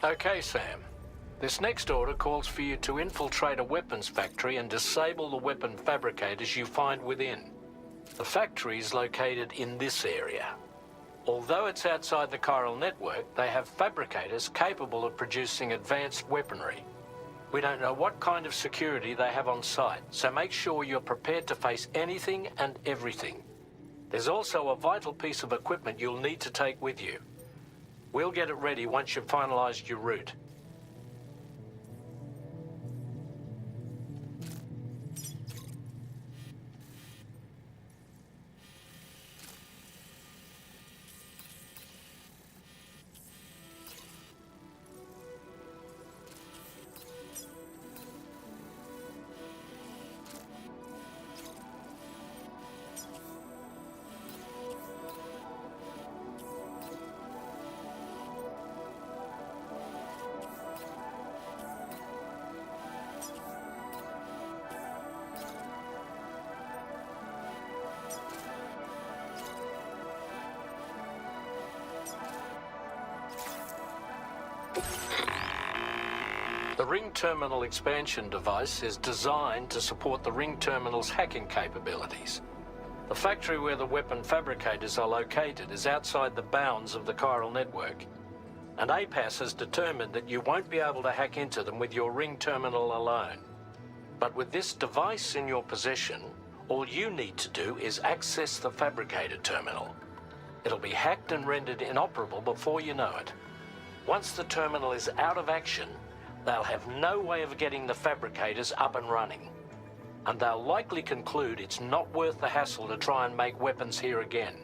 Okay, Sam. This next order calls for you to infiltrate a weapons factory and disable the weapon fabricators you find within. The factory is located in this area. Although it's outside the chiral network, they have fabricators capable of producing advanced weaponry. We don't know what kind of security they have on site, so make sure you're prepared to face anything and everything. There's also a vital piece of equipment you'll need to take with you. We'll get it ready once you've finalized your route. The ring terminal expansion device is designed to support the ring terminal's hacking capabilities. The factory where the weapon fabricators are located is outside the bounds of the chiral network, and APAS has determined that you won't be able to hack into them with your ring terminal alone. But with this device in your possession, all you need to do is access the fabricator terminal. It'll be hacked and rendered inoperable before you know it. Once the terminal is out of action, they'll have no way of getting the fabricators up and running. And they'll likely conclude it's not worth the hassle to try and make weapons here again.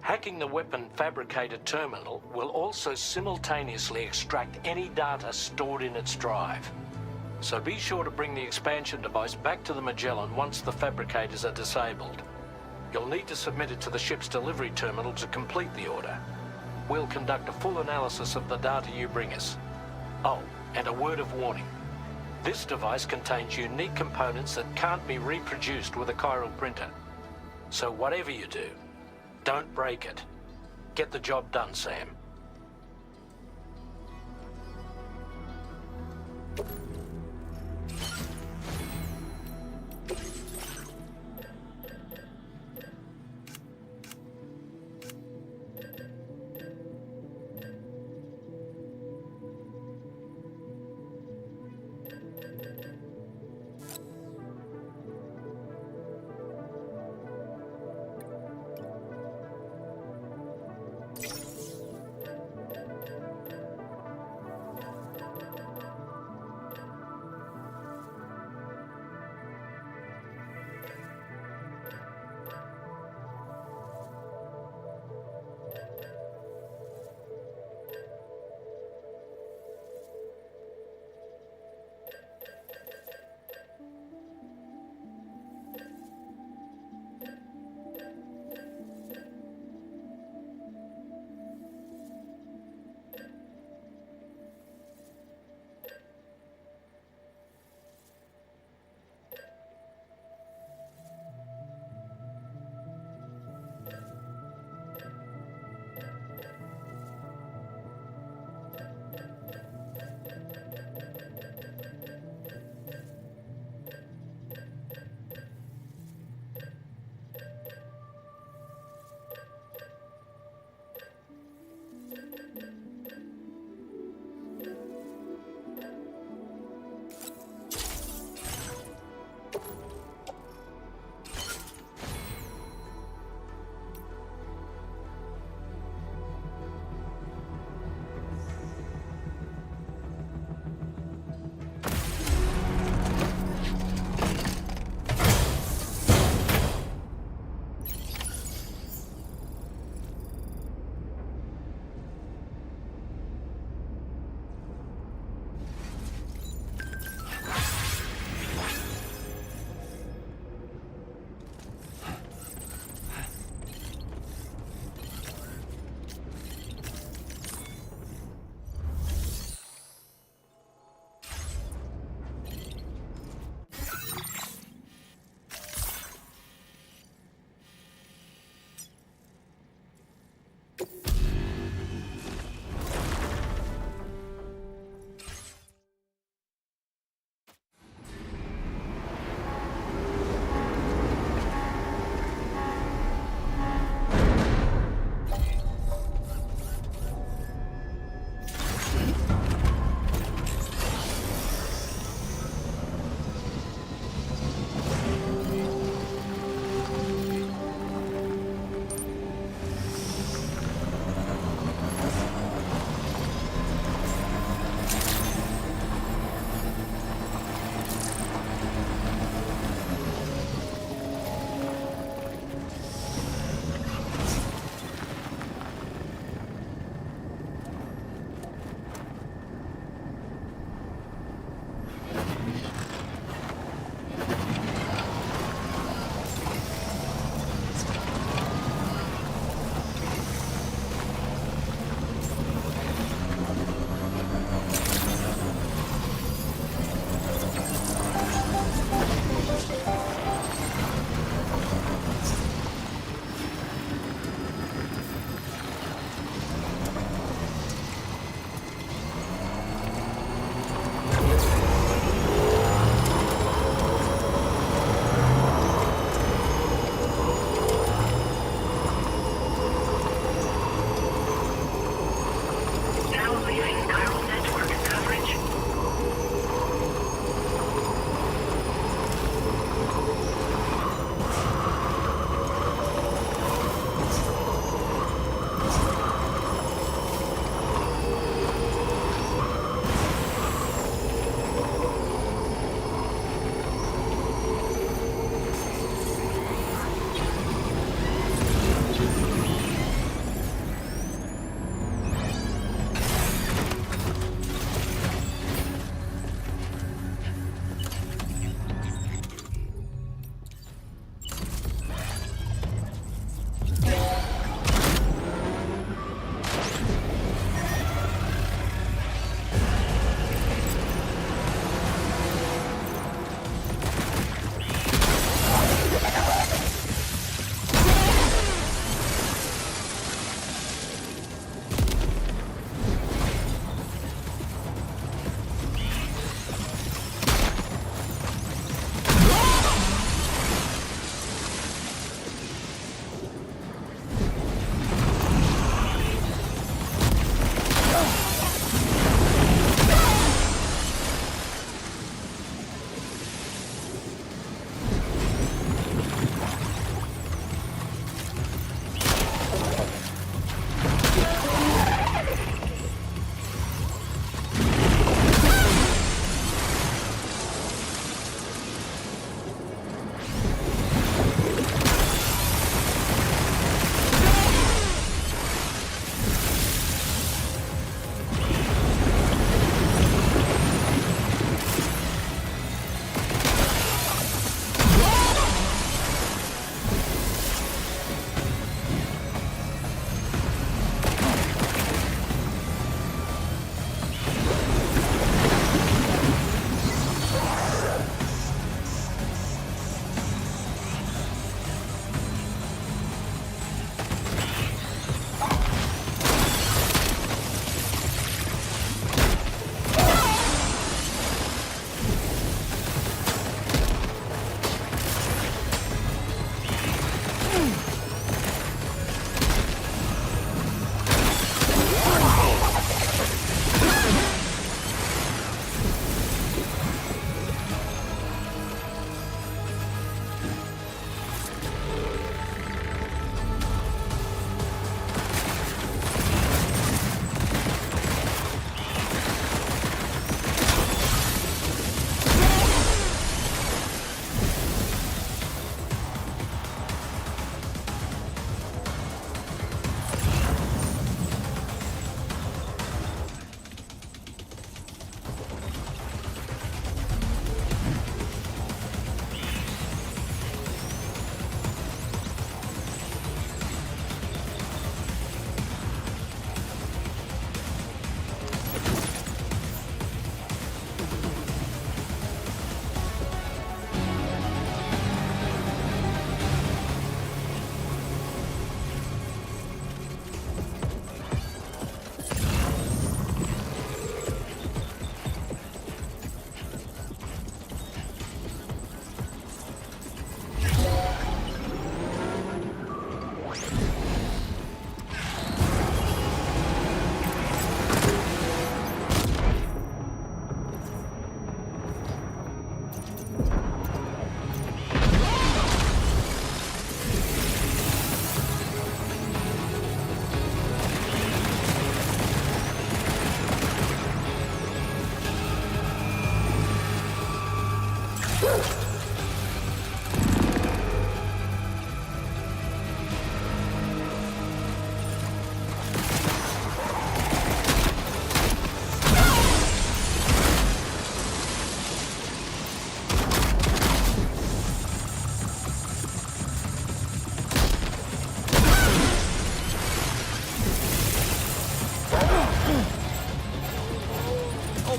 Hacking the weapon fabricator terminal will also simultaneously extract any data stored in its drive. So be sure to bring the expansion device back to the Magellan once the fabricators are disabled. You'll need to submit it to the ship's delivery terminal to complete the order. We'll conduct a full analysis of the data you bring us. Oh, and a word of warning. This device contains unique components that can't be reproduced with a chiral printer. So whatever you do, don't break it. Get the job done, Sam.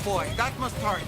boy, that must hurt.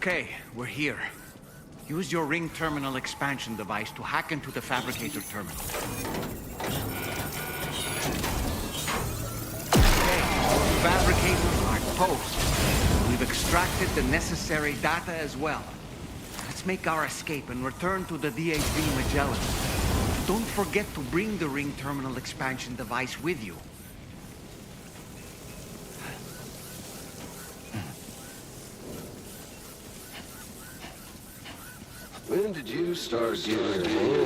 Okay, we're here. Use your ring terminal expansion device to hack into the fabricator terminal. Okay, fabricators are toast. We've extracted the necessary data as well. Let's make our escape and return to the DHV Magellan. Don't forget to bring the ring terminal expansion device with you. When did you start getting involved?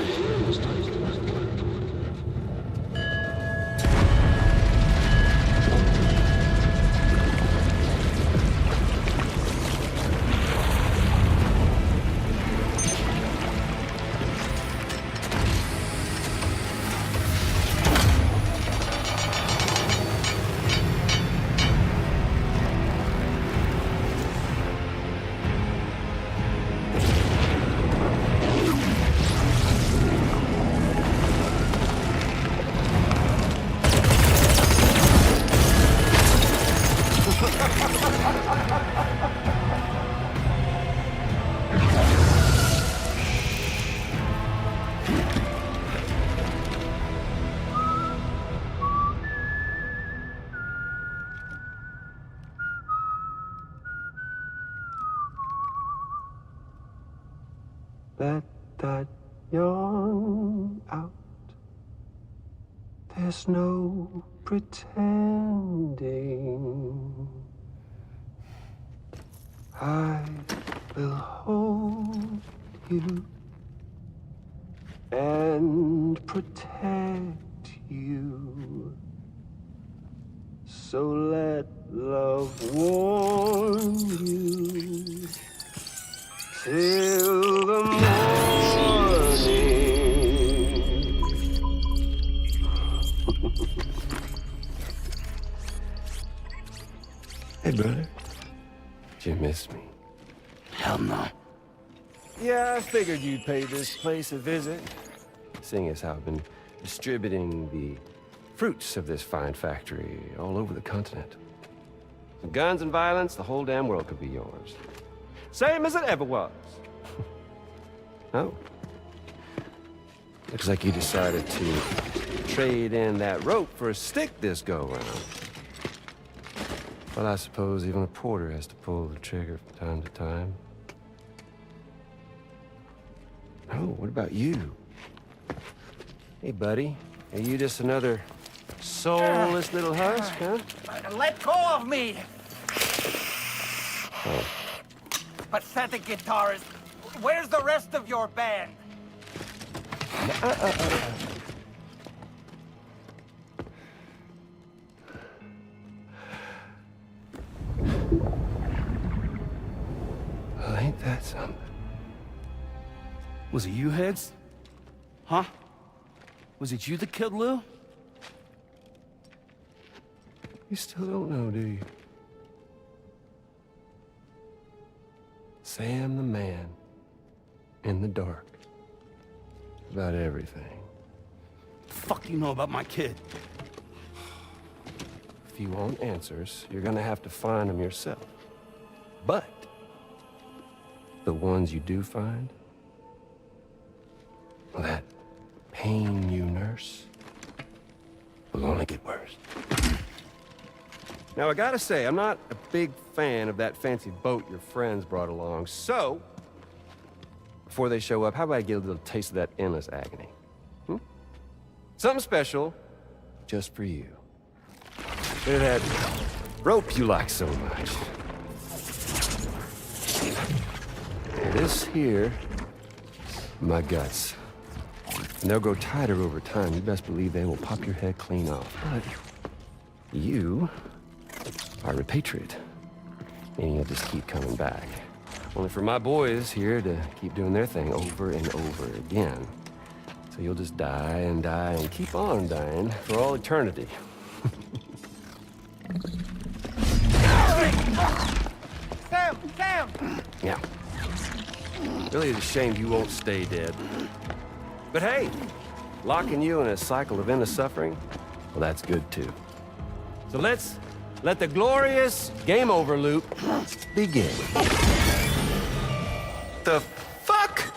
Let that yawn out. There's no pretending. I will hold you and protect you. So let love warm you till the morning. Hey, brother. Did you miss me? Hell no. Yeah, I figured you'd pay this place a visit, seeing as how I've been distributing the fruits of this fine factory all over the continent. With guns and violence, the whole damn world could be yours. Same as it ever was. Oh. Looks like you decided to trade in that rope for a stick this go-round. Well, I suppose even a porter has to pull the trigger from time to time. Oh, what about you? Hey, buddy. Are you just another soulless little husk, huh? Let go of me! Oh. Pathetic guitarist. Where's the rest of your band? Well, ain't that something? Was it you, Heads? Huh? Was it you that killed Lou? You still don't know, do you? Sam the man. In the dark. About everything. The fuck do you know about my kid? If you want answers, you're gonna have to find them yourself. But the ones you do find, well, that pain you nurse will only get worse. Now, I gotta say, I'm not a big fan of that fancy boat your friends brought along, so before they show up, how about I get a little taste of that endless agony? Hmm? Something special just for you. Look at that rope you like so much. This here, my guts. And they'll grow tighter over time. You best believe they will pop your head clean off. But you are a patriot. And you'll just keep coming back. Only for my boys here to keep doing their thing over and over again. So you'll just die and keep on dying for all eternity. Sam! Sam! Yeah. Really is a shame you won't stay dead. But hey, locking you in a cycle of endless suffering, well, that's good too. So let's let the glorious game over loop begin. The fuck?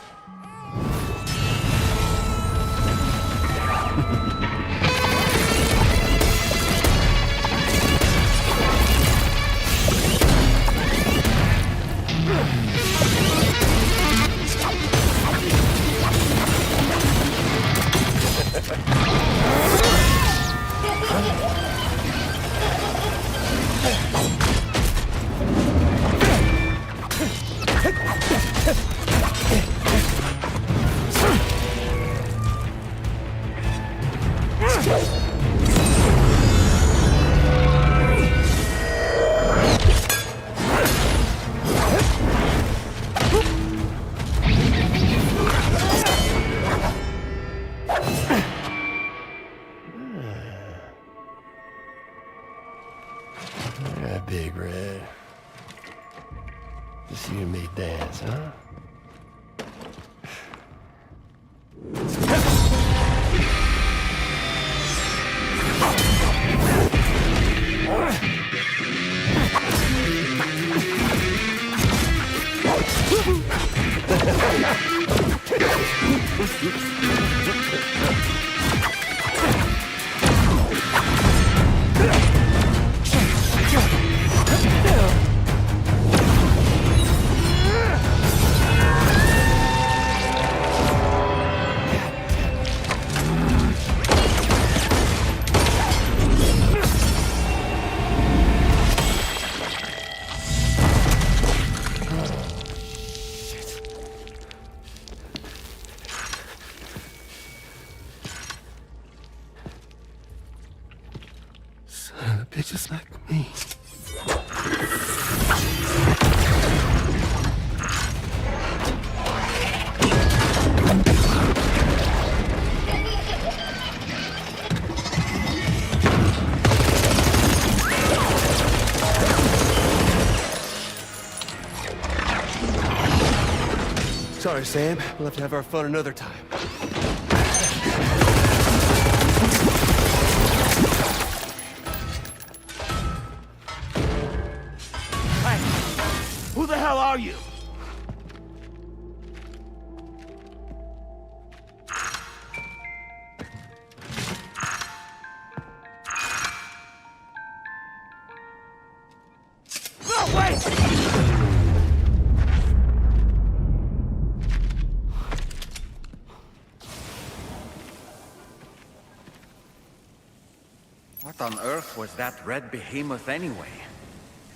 Big Red. Just you and me dance, huh? Sorry, Sam. We'll have to have our fun another time. Hey! Who the hell are you? No, wait! What on earth was that red behemoth anyway?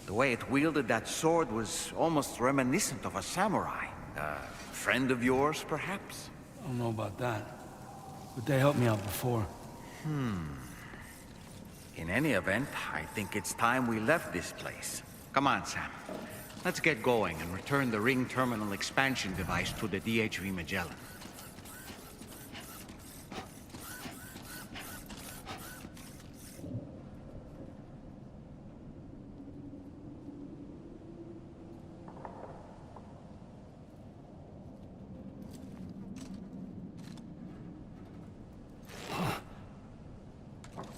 The way it wielded that sword was almost reminiscent of a samurai. A friend of yours, perhaps? I don't know about that, but they helped me out before. In any event, I think it's time we left this place. Come on, Sam. Let's get going and return the ring terminal expansion device to the DHV Magellan.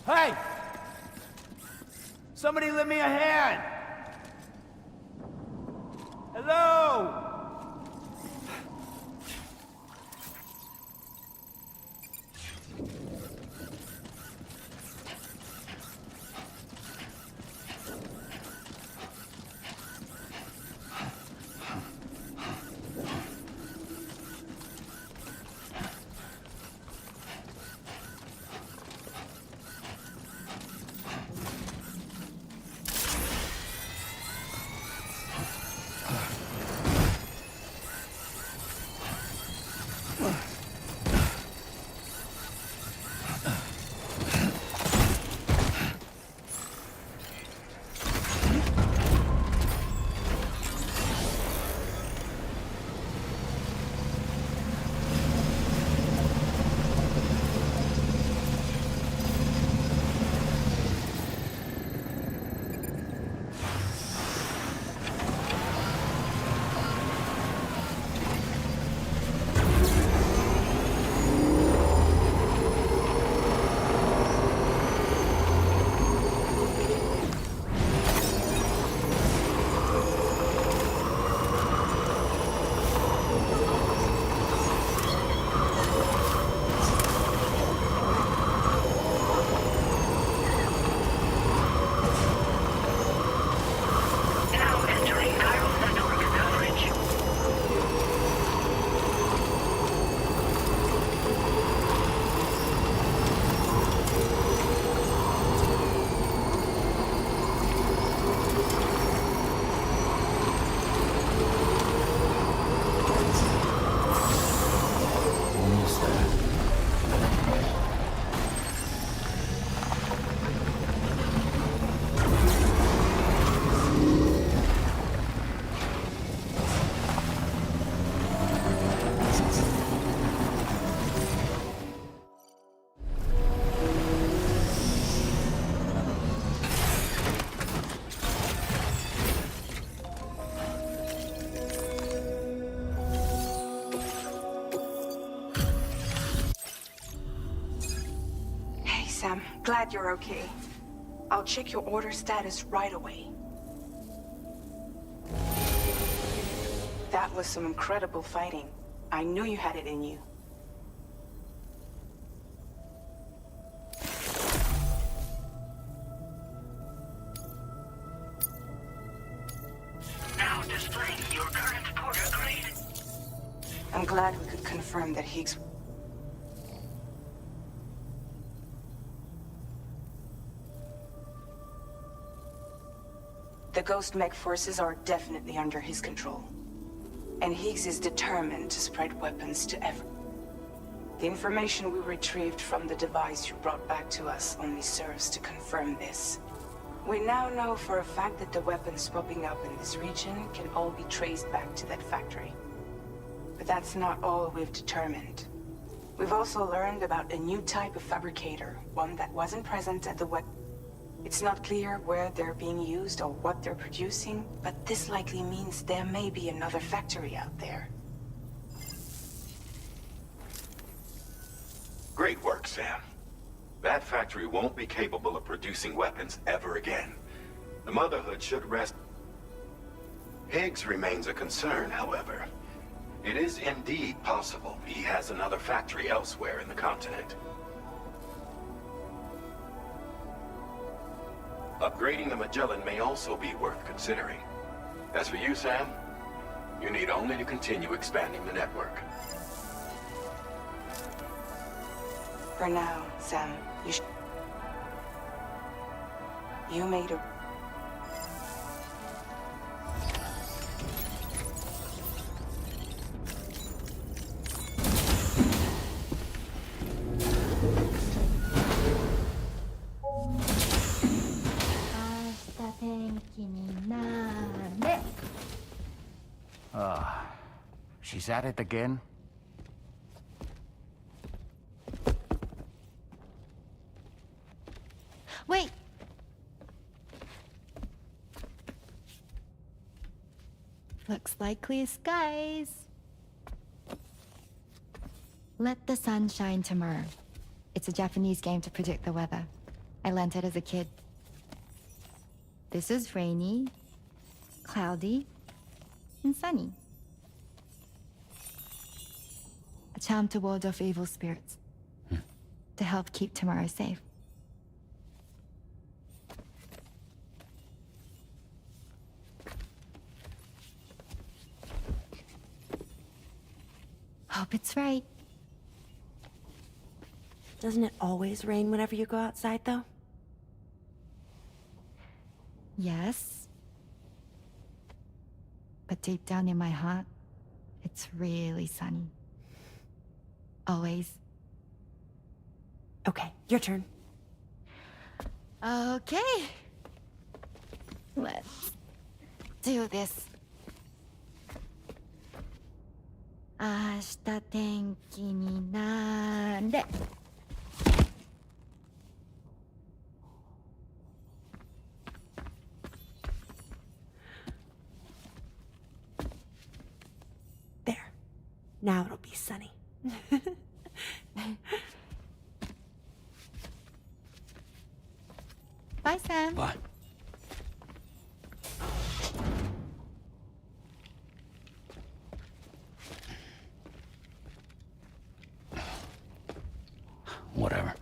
Hey! Somebody lend me a hand! Hello! Sam, glad you're okay. I'll check your order status right away. That was some incredible fighting. I knew you had it in you. Now displaying your current porter grade. I'm glad we could confirm that Higgs... The Ghost Mech forces are definitely under his control. And Higgs is determined to spread weapons to everyone. The information we retrieved from the device you brought back to us only serves to confirm this. We now know for a fact that the weapons popping up in this region can all be traced back to that factory. But that's not all we've determined. We've also learned about a new type of fabricator, one that wasn't present at the weapon. It's not clear where they're being used or what they're producing, but this likely means there may be another factory out there. Great work, Sam. That factory won't be capable of producing weapons ever again. The Motherhood should rest. Higgs remains a concern, however. It is indeed possible he has another factory elsewhere in the continent. Upgrading the Magellan may also be worth considering. As for you, Sam, you need only to continue expanding the network. For now, Sam, you made a... She's at it again? Wait! Looks like clear skies. Let the sun shine tomorrow. It's a Japanese game to predict the weather. I learned it as a kid. This is rainy, cloudy, and sunny. A charm to ward off evil spirits. To help keep tomorrow safe. Hope it's right. Doesn't it always rain whenever you go outside, though? Yes. But deep down in my heart, it's really sunny. Always. Okay, your turn. Okay. Let's do this. 明日天気になれ。There. Now it'll be sunny. Bye, Sam. Bye. Whatever.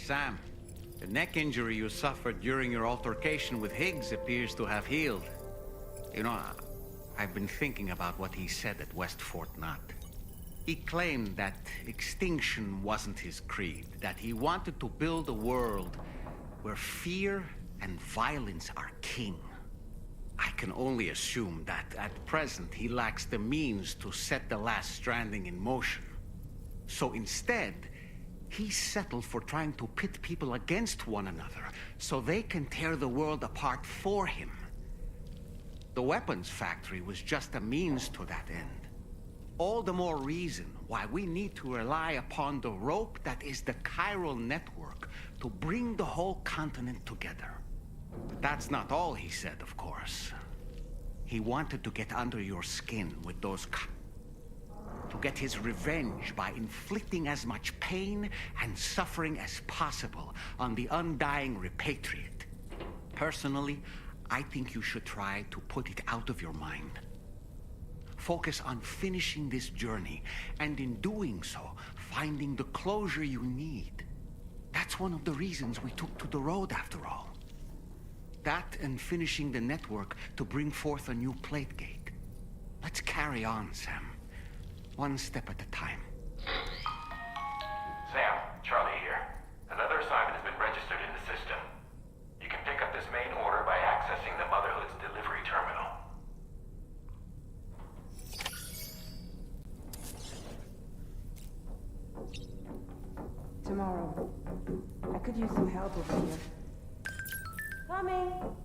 Sam, the neck injury you suffered during your altercation with Higgs appears to have healed. You know, I've been thinking about what he said at West Fort Knot. He claimed that extinction wasn't his creed, that he wanted to build a world where fear and violence are king. I can only assume that at present he lacks the means to set the last Stranding in motion. So instead, he settled for trying to pit people against one another so they can tear the world apart for him. The weapons factory was just a means to that end. All the more reason why we need to rely upon the rope that is the chiral network to bring the whole continent together. But that's not all he said, of course. He wanted to get under your skin with those to get his revenge by inflicting as much pain and suffering as possible on the undying repatriate. Personally, I think you should try to put it out of your mind. Focus on finishing this journey, and in doing so, finding the closure you need. That's one of the reasons we took to the road, after all. That and finishing the network to bring forth a new plate gate. Let's carry on, Sam. one step at a time. Sam, Charlie here. Another assignment has been registered in the system. You can pick up this main order by accessing the Motherhood's delivery terminal. Tomorrow. I could use some help over here. Coming!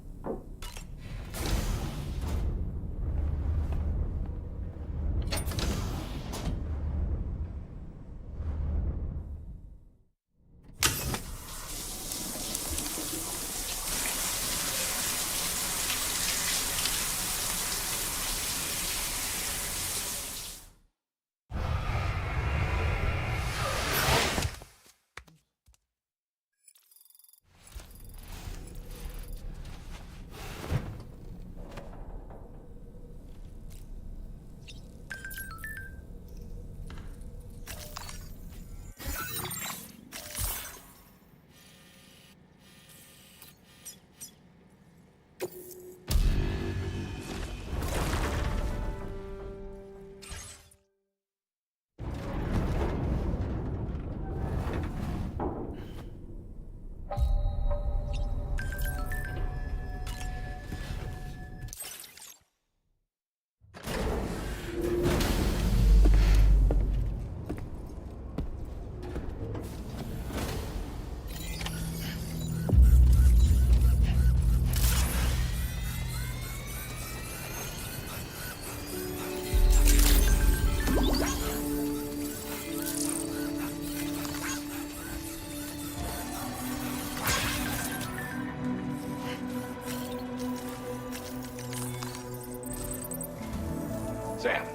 Sam,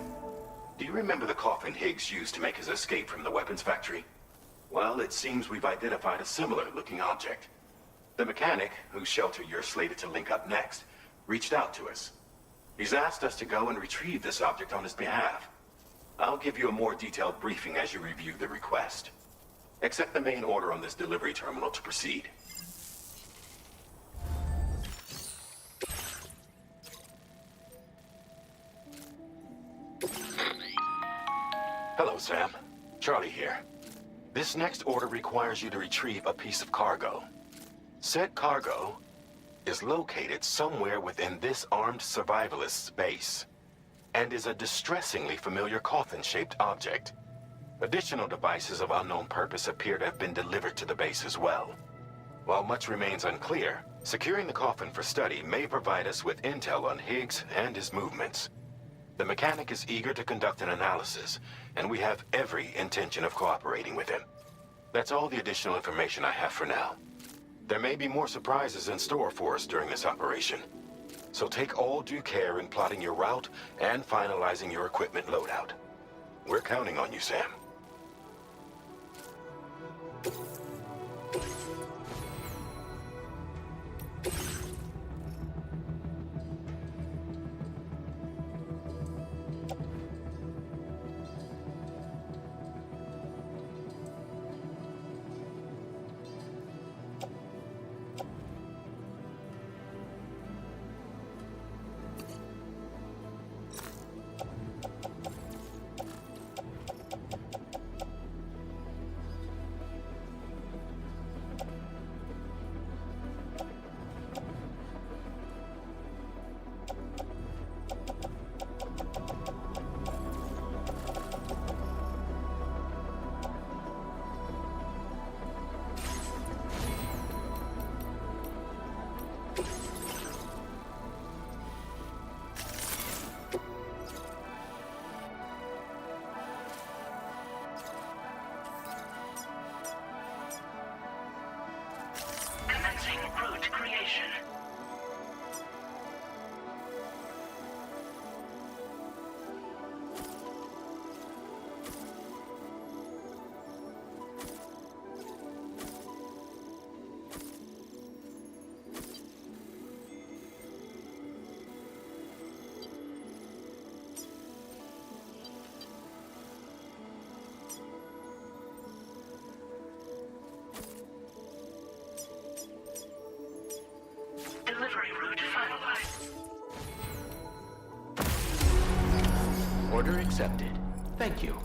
do you remember the coffin Higgs used to make his escape from the weapons factory? Well, it seems we've identified a similar-looking object. The mechanic, whose shelter you're slated to link up next, reached out to us. He's asked us to go and retrieve this object on his behalf. I'll give you a more detailed briefing as you review the request. Accept the main order on this delivery terminal to proceed. Hello, Sam. Charlie here. This next order requires you to retrieve a piece of cargo. Said cargo is located somewhere within this armed survivalist's base, and is a distressingly familiar coffin-shaped object. Additional devices of unknown purpose appear to have been delivered to the base as well. While much remains unclear, securing the coffin for study may provide us with intel on Higgs and his movements. The mechanic is eager to conduct an analysis, and we have every intention of cooperating with him. That's all the additional information I have for now. There may be more surprises in store for us during this operation, so take all due care in plotting your route and finalizing your equipment loadout. We're counting on you, Sam. Commencing route creation. Delivery route finalized. Order accepted. Thank you.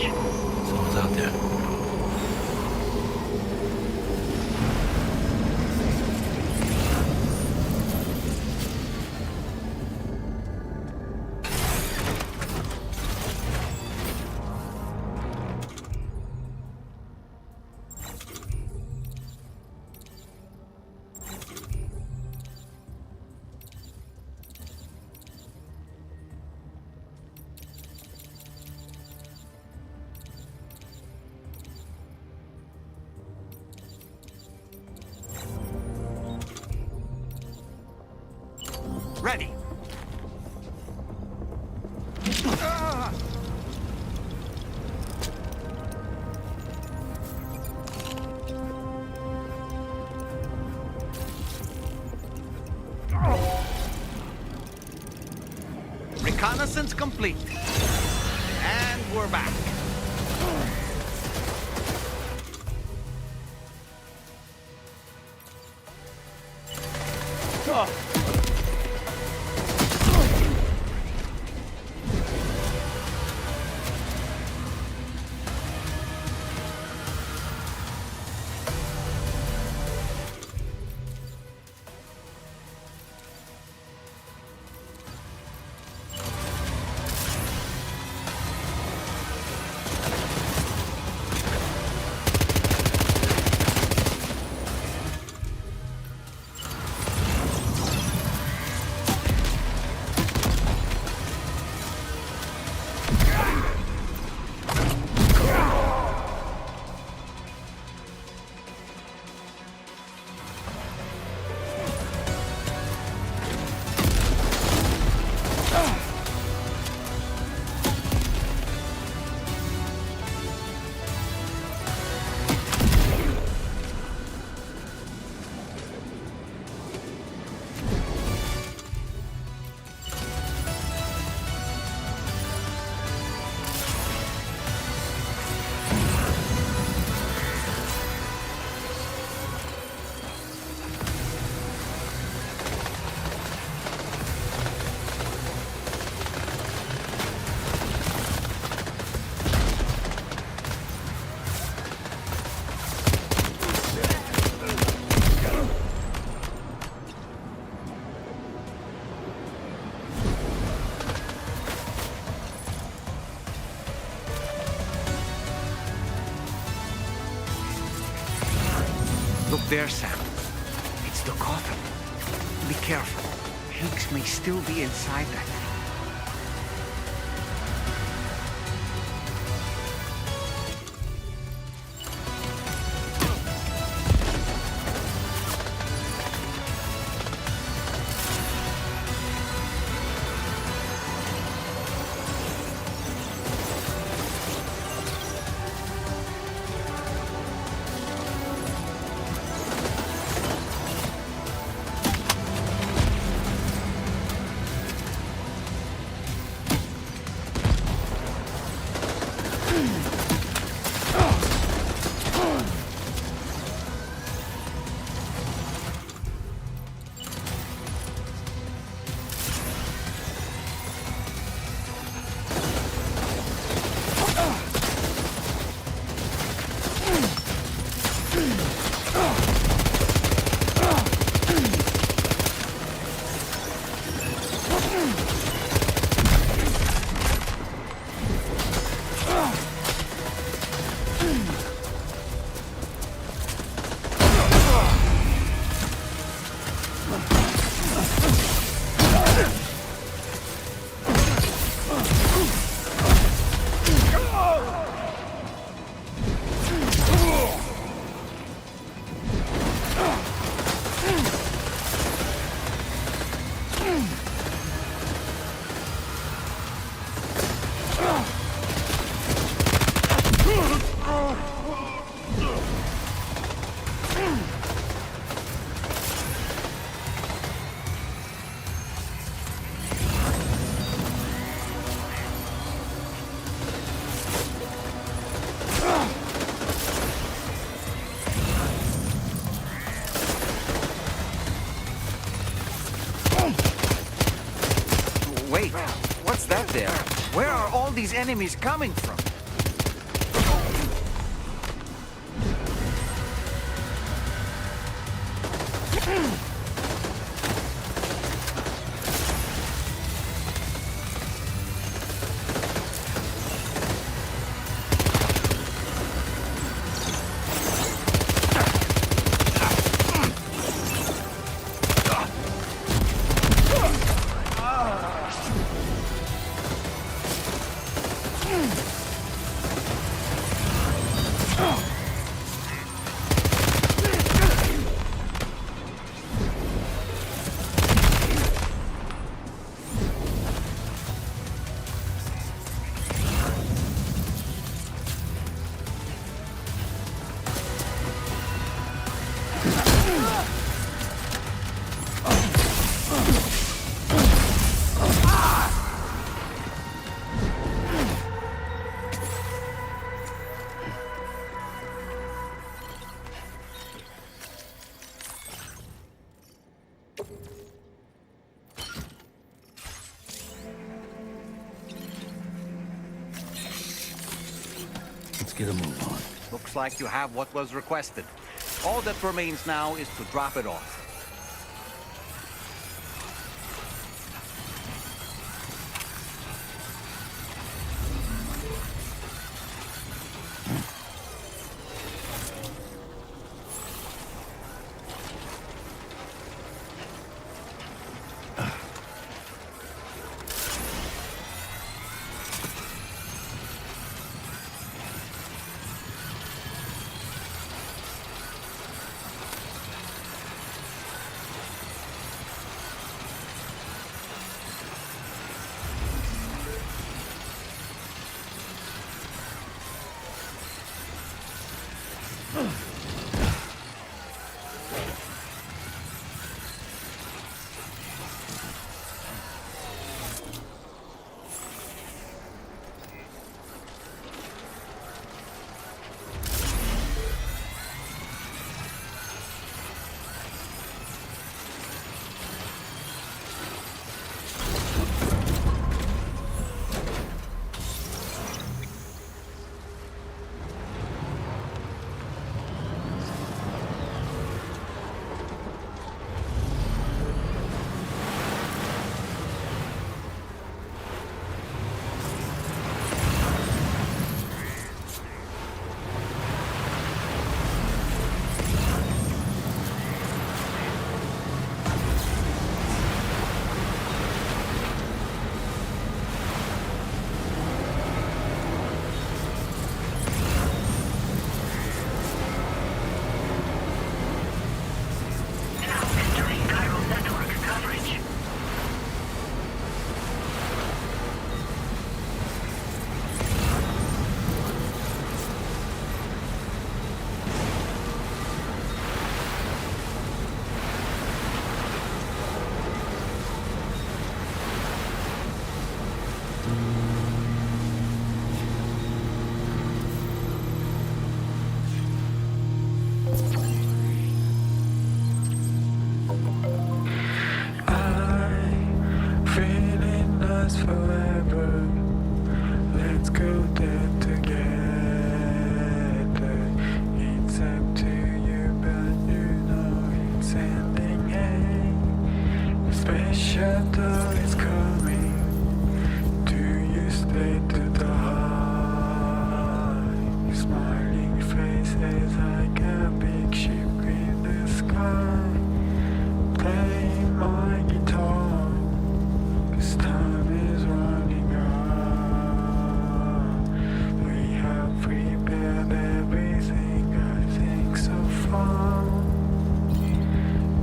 Someone's out there. Ready. Reconnaissance complete. And we're back. Look there, Sam. It's the coffin. Be careful. Higgs may still be inside that thing. Wait, what's that there? Where are all these enemies coming from? Let's get a move on. Looks like you have what was requested. All that remains now is to drop it off.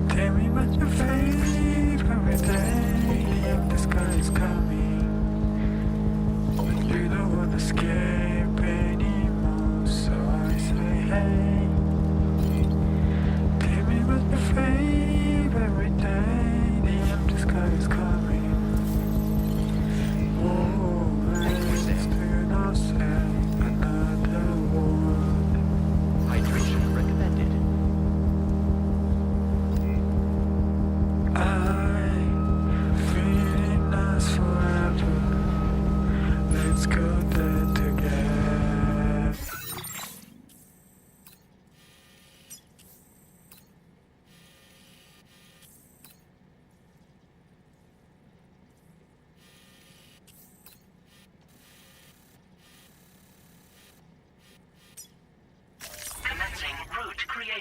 Tell me what your favorite day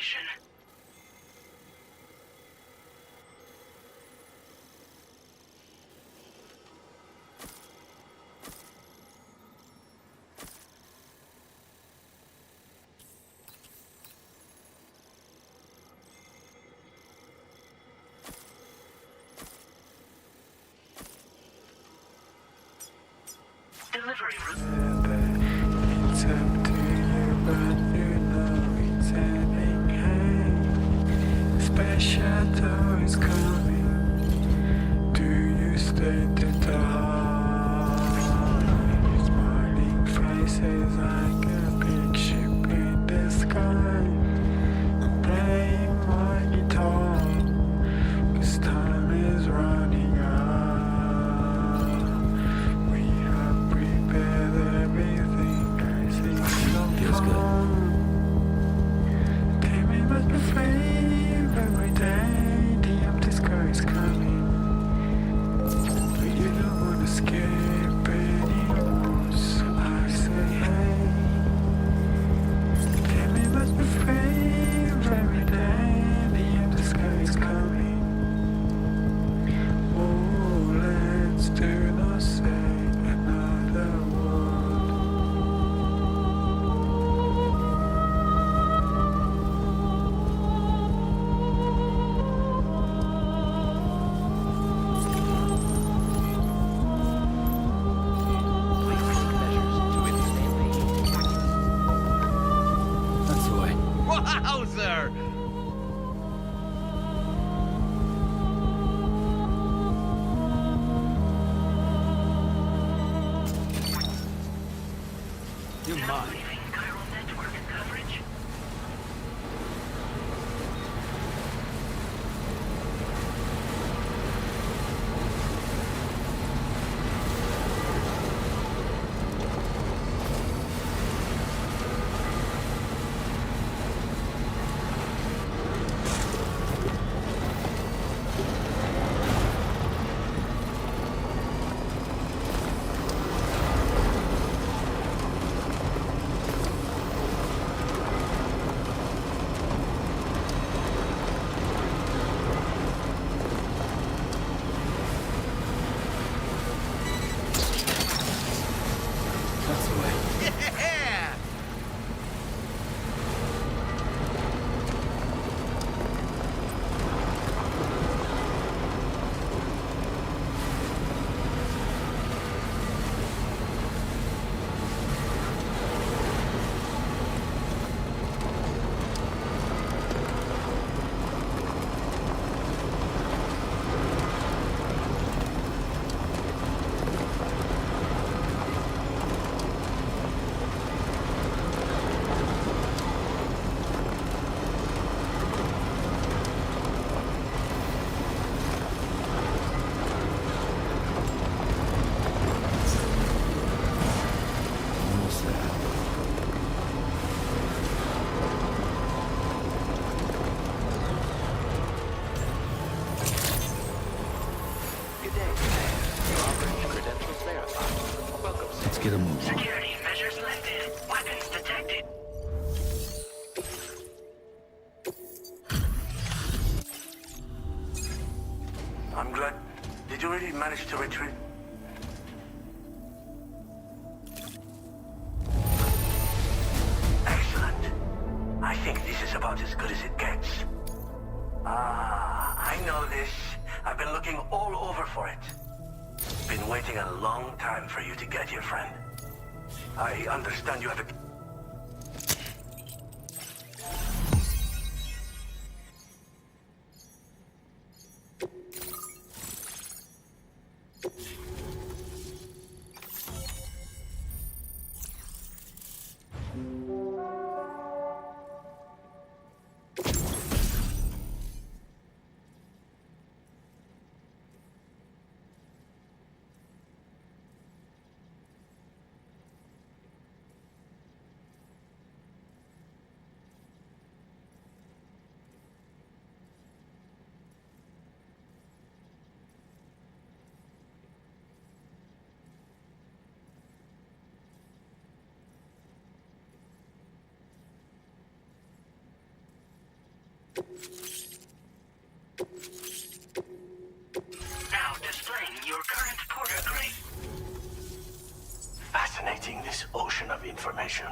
creation. Delivery route. It's up to you, but you know it's happening. Hey, special door is coming. Do you stand at the His smiling faces like a big ship in the sky. I'm playing my guitar, 'cause time is running out. We have prepared everything. I see some Feels good. fun. Tell me what's my favorite every day. The empty sky is coming. But you don't want to escape anymore. So I say, hey. Tell me what's my favorite every day. The empty sky is coming. Oh, let's do not say another word. That's the way. Wowzer! You're mine. Leaving chiral network coverage. That's the way. Yeah! Almost there. Good day. Your operation credentials verified. Welcome, sir. Let's get a move on. Security measures lifted. Weapons detected. I'm glad. Did you really manage to retrieve? Excellent. I think this is about as good as it gets. I know this. I've been looking all over for it. Been waiting a long time for you to get here, friend. I understand you have a... Now displaying your current porter grade. Fascinating, this ocean of information.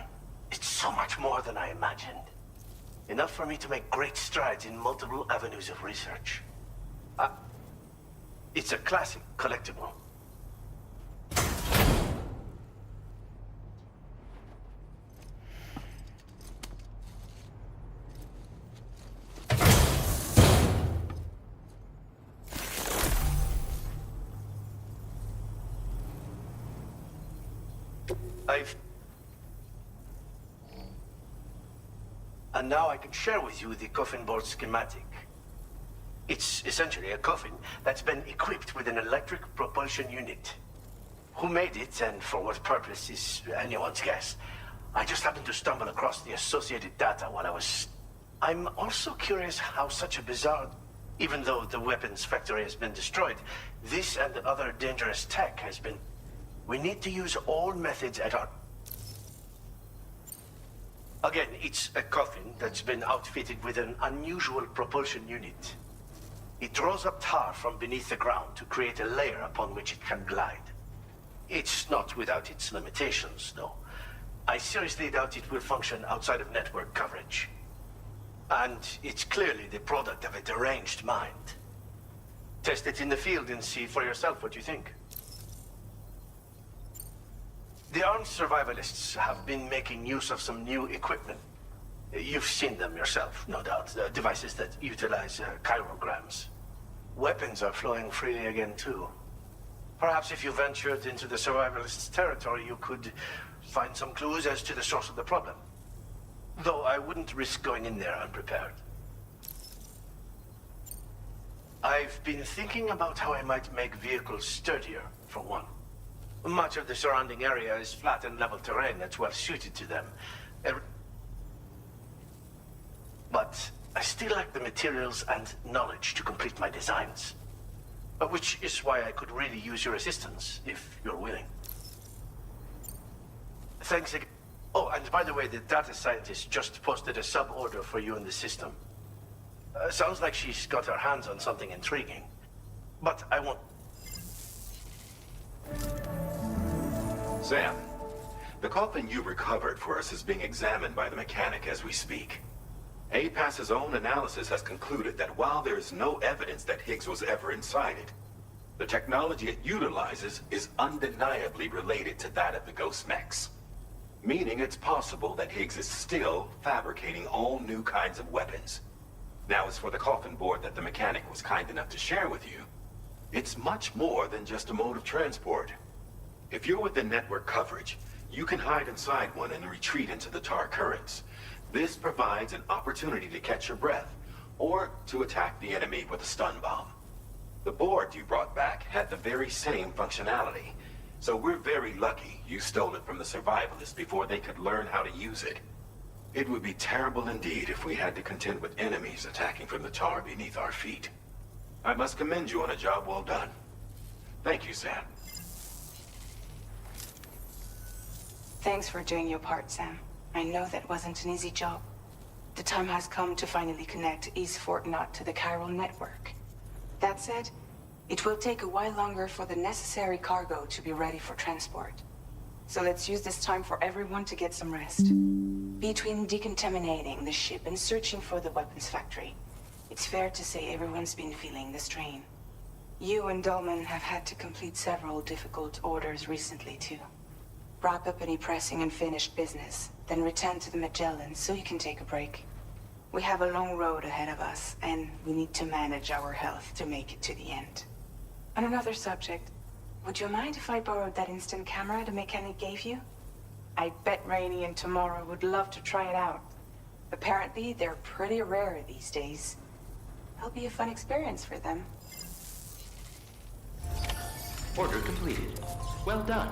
It's so much more than I imagined. Enough for me to make great strides in multiple avenues of research. It's a classic collectible. And now I can share with you the coffin board schematic. It's essentially a coffin that's been equipped with an electric propulsion unit. Who made it and for what purpose is anyone's guess. I just happened to stumble across the associated data while I was... I'm also curious how such a bizarre... Even though the weapons factory has been destroyed, this and other dangerous tech has been... We need to use all methods at our... Again, it's a coffin that's been outfitted with an unusual propulsion unit. It draws up tar from beneath the ground to create a layer upon which it can glide. It's not without its limitations, though. I seriously doubt it will function outside of network coverage. And it's clearly the product of a deranged mind. Test it in the field and see for yourself what you think. The armed survivalists have been making use of some new equipment. You've seen them yourself, no doubt. The devices that utilize chirograms. Weapons are flowing freely again, too. Perhaps if you ventured into the survivalists' territory, you could find some clues as to the source of the problem. Though I wouldn't risk going in there unprepared. I've been thinking about how I might make vehicles sturdier, for one. Much of the surrounding area is flat and level terrain that's well suited to them. But I still lack the materials and knowledge to complete my designs. Which is why I could really use your assistance, if you're willing. Thanks again. Oh, and by the way, the data scientist just posted a sub-order for you in the system. Sounds like she's got her hands on something intriguing. But I won't... Sam, the coffin you recovered for us is being examined by the mechanic as we speak. APAS's own analysis has concluded that while there is no evidence that Higgs was ever inside it, the technology it utilizes is undeniably related to that of the Ghost Mechs. Meaning it's possible that Higgs is still fabricating all new kinds of weapons. Now, as for the coffin board that the mechanic was kind enough to share with you, it's much more than just a mode of transport. If you're within network coverage, you can hide inside one and retreat into the tar currents. This provides an opportunity to catch your breath, or to attack the enemy with a stun bomb. The board you brought back had the very same functionality, so we're very lucky you stole it from the survivalists before they could learn how to use it. It would be terrible indeed if we had to contend with enemies attacking from the tar beneath our feet. I must commend you on a job well done. Thank you, Sam. Thanks for doing your part, Sam. I know that wasn't an easy job. The time has come to finally connect East Fort Knot to the chiral network. That said, it will take a while longer for the necessary cargo to be ready for transport. So let's use this time for everyone to get some rest. Between decontaminating the ship and searching for the weapons factory, it's fair to say everyone's been feeling the strain. You and Dolman have had to complete several difficult orders recently, too. Wrap up any pressing and finished business, then return to the Magellan so you can take a break. We have a long road ahead of us, and we need to manage our health to make it to the end. On another subject, would you mind if I borrowed that instant camera the mechanic gave you? I bet Rainey and Tamara would love to try it out. Apparently, they're pretty rare these days. It'll be a fun experience for them. Order completed. Well done.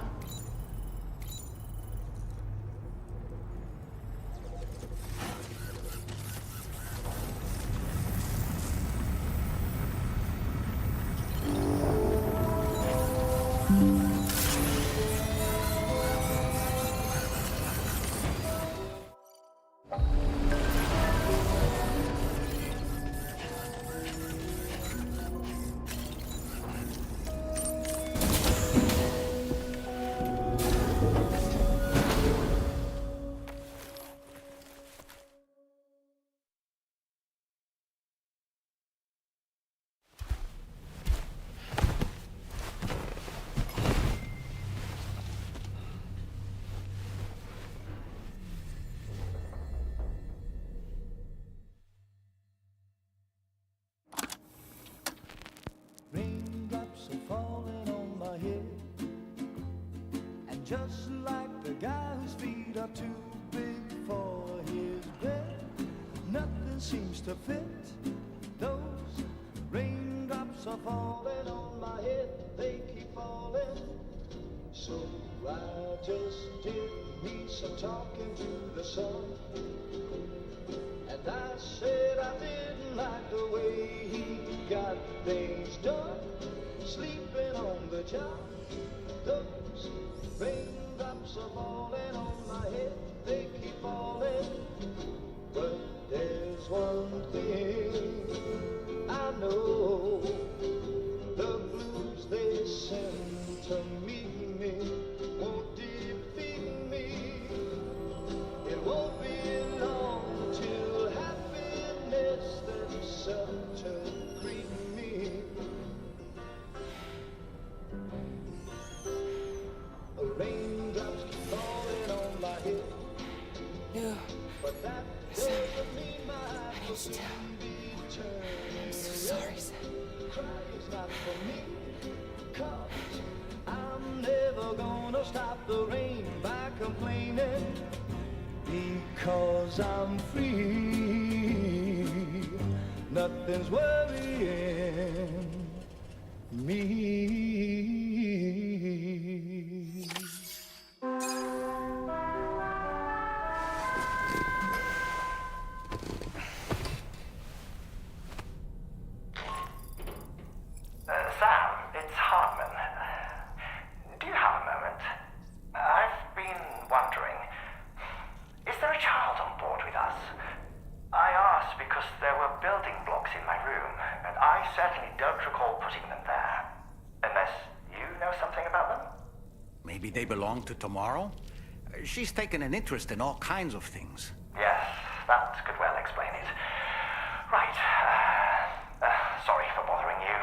just like the guy whose feet are too big for his bed. Nothing seems to fit. Those raindrops are falling on my head, they keep falling. So I just did me some talking to the sun. And I said I didn't like the way he got things done. Sleeping on the job, those raindrops are falling on my head, they keep falling. But there's one thing I know, the blues they send to meet me won't defeat me. It won't be long till happiness themselves to greet me. Raindrops keep falling on my head. No. But that doesn't mean my eyes will soon be turning. I'm so sorry, Sam. Crying's not for me, 'cause I'm never gonna stop the rain by complaining. Because I'm free, nothing's worrying me. Sam, it's Hartman. Do you have a moment? I've been wondering, is there a child on board with us? I asked because there were building blocks in my room, and I certainly don't recall putting them there. Unless you know something about them? Maybe they belong to tomorrow? She's taken an interest in all kinds of things. Yes, that could well explain it. Right. Sorry for bothering you.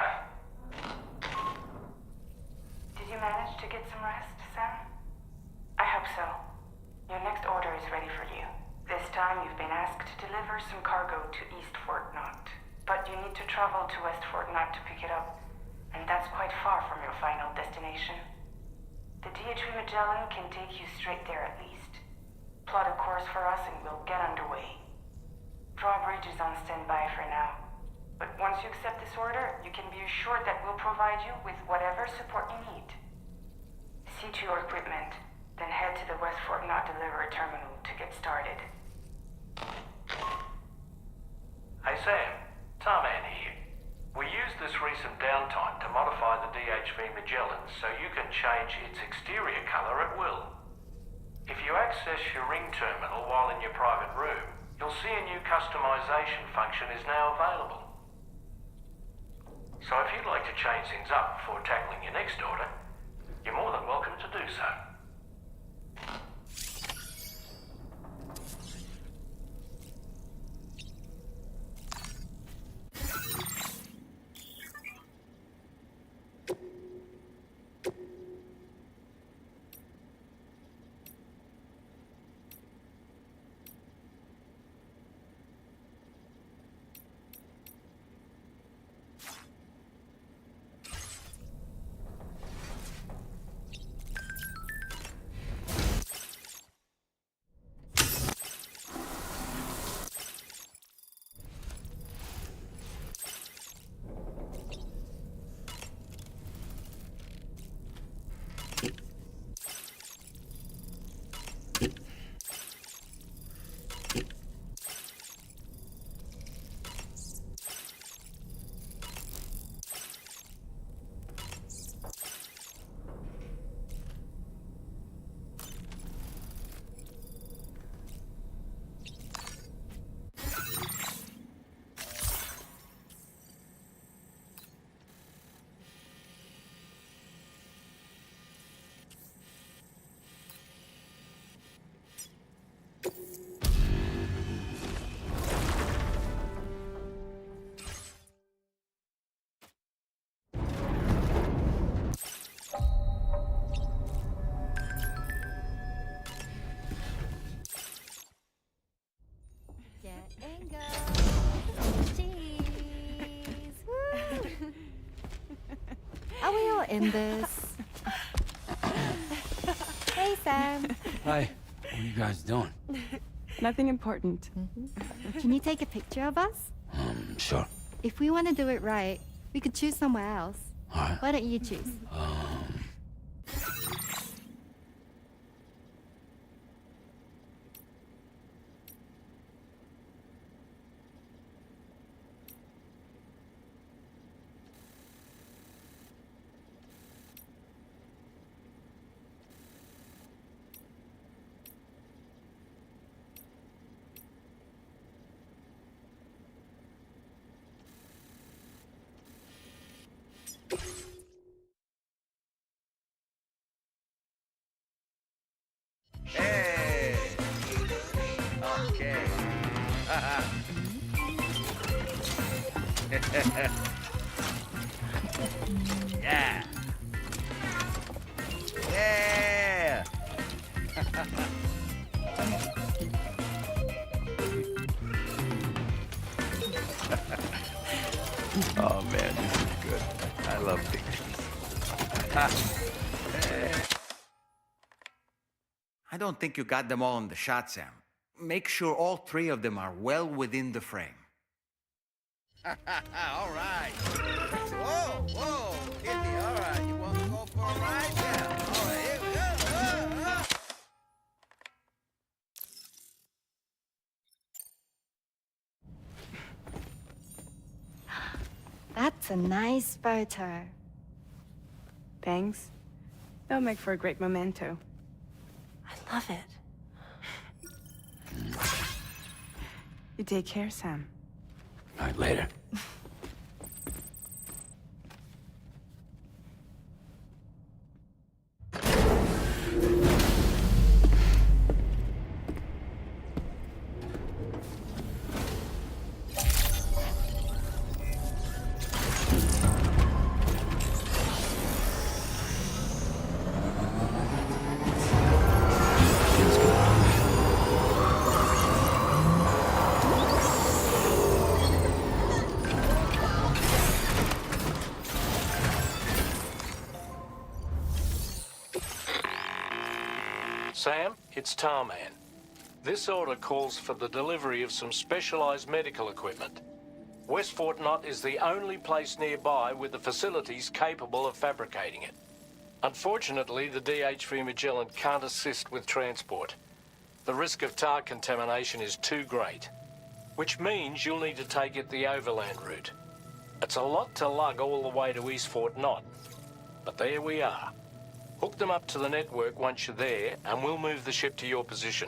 Did you manage to get some rest, Sam? I hope so. Your next order is ready for you. This time you've been asked to deliver some cargo to East Fort Knott. But you need to travel to West Fort Knott to pick it up. And that's quite far from your final destination. The DHV Magellan can take you straight there at least. Plot a course for us and we'll get underway. Drawbridge is on standby for now. But once you accept this order, you can be assured that we'll provide you with whatever support you need. See to your equipment, then head to the West Fort Knott delivery terminal to get started. Hey Sam, Tarman here. We used this recent downtime to modify the DHV Magellan so you can change its exterior colour at will. If you access your ring terminal while in your private room, you'll see a new customization function is now available. So if you'd like to change things up before tackling your next order, you're more than welcome to do so. Are we all in this? Hey Hey, Sam. Hi. What are you guys doing? Nothing important. Can you take a picture of us? Sure. If we want to do it right, we could choose somewhere else. All right. Why don't you choose? Hey! Okay. Yeah! Yeah! Oh man, this is good. I love pictures. I don't think you got them all in the shot, Sam. Make sure all three of them are well within the frame. All right. Whoa, whoa, Kitty, all right. You want to go for a ride? Yeah. All right, here we go. That's a nice photo. Thanks. They'll make for a great memento. I love it. You take care, Sam. All right, later. Sam, it's Tarman. This order calls for the delivery of some specialized medical equipment. West Fort Knott is the only place nearby with the facilities capable of fabricating it. Unfortunately, the DHV Magellan can't assist with transport. The risk of tar contamination is too great, which means you'll need to take it the overland route. It's a lot to lug all the way to East Fort Knott, but there we are. Hook them up to the network once you're there, and we'll move the ship to your position.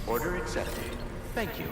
Order accepted. Thank you.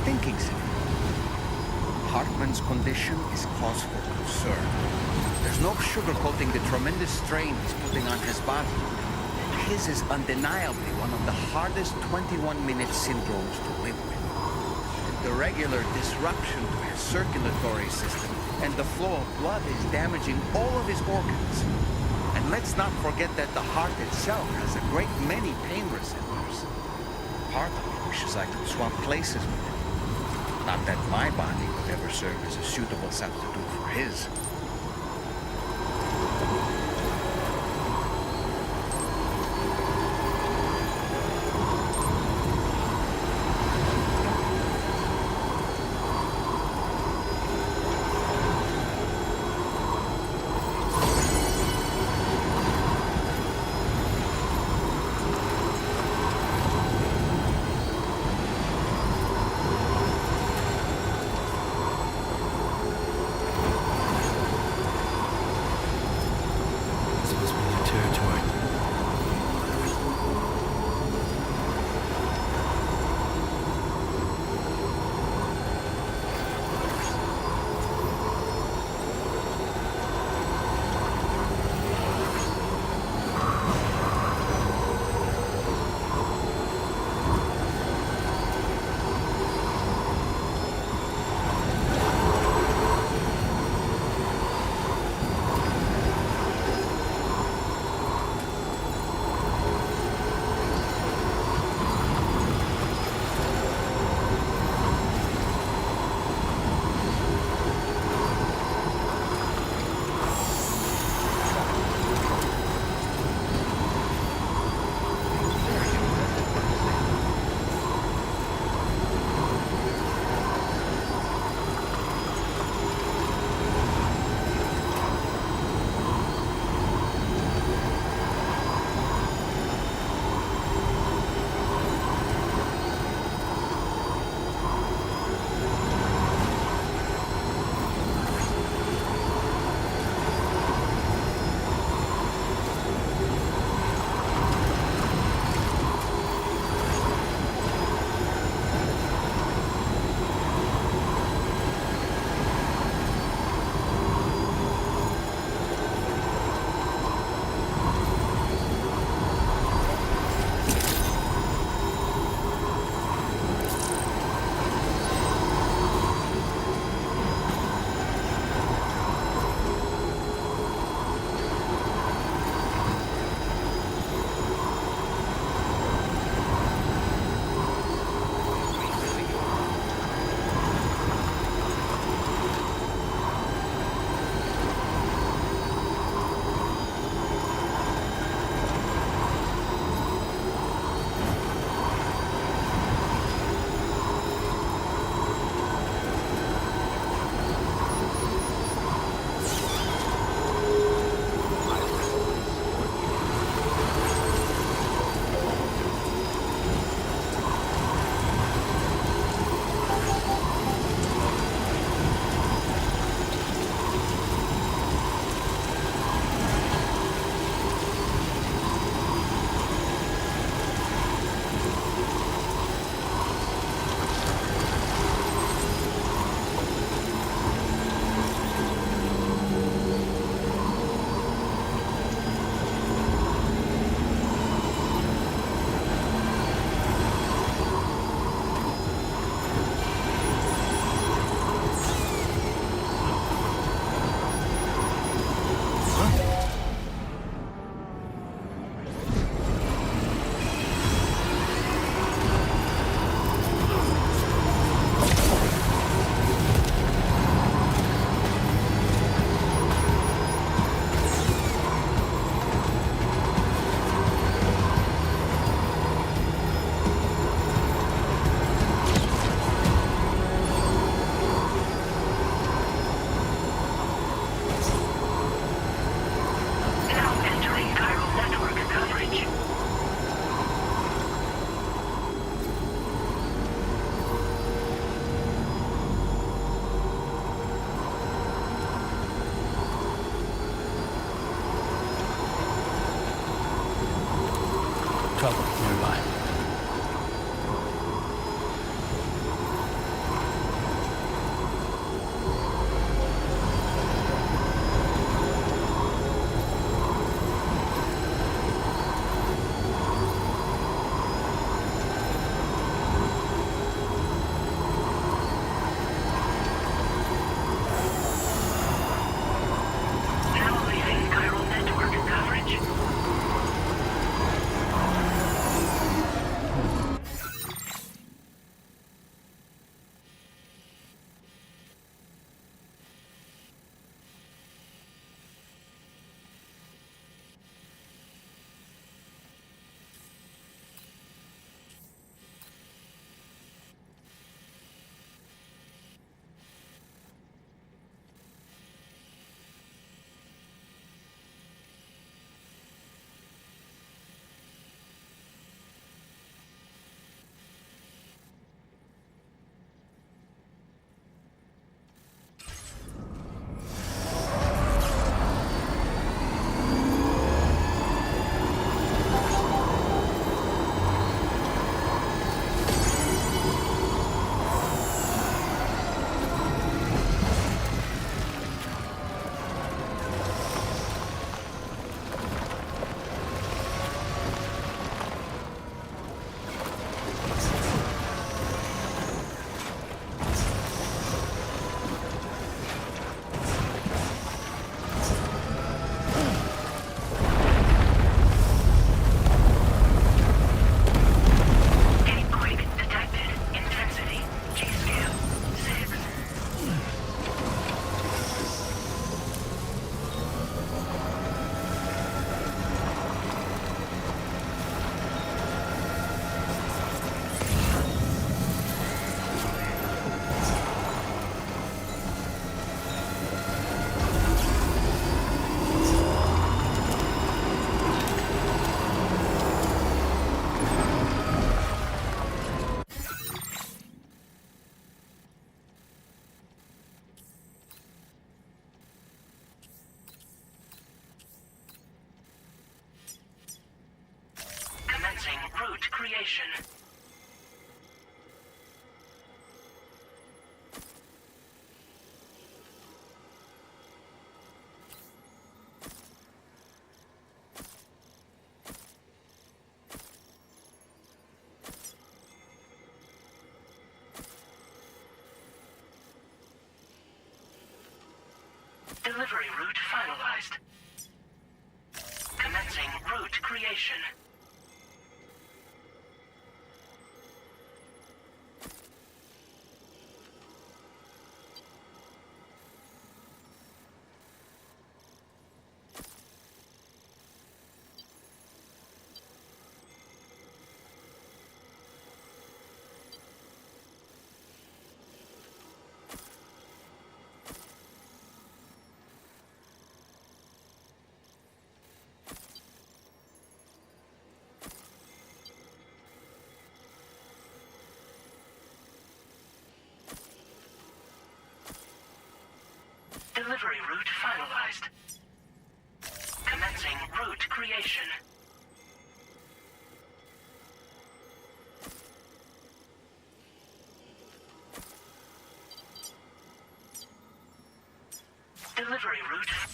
Thinking so. Hartman's condition is cause for concern. There's no sugarcoating the tremendous strain he's putting on his body. His is undeniably one of the hardest 21-minute syndromes to live with. The regular disruption to his circulatory system and the flow of blood is damaging all of his organs. And let's not forget that the heart itself has a great many pain receptors. Part of me wishes I could swap places with him. Not that my body would ever serve as a suitable substitute for his. Delivery route finalized. Commencing route creation. Delivery route finalized. Commencing route creation. Delivery route.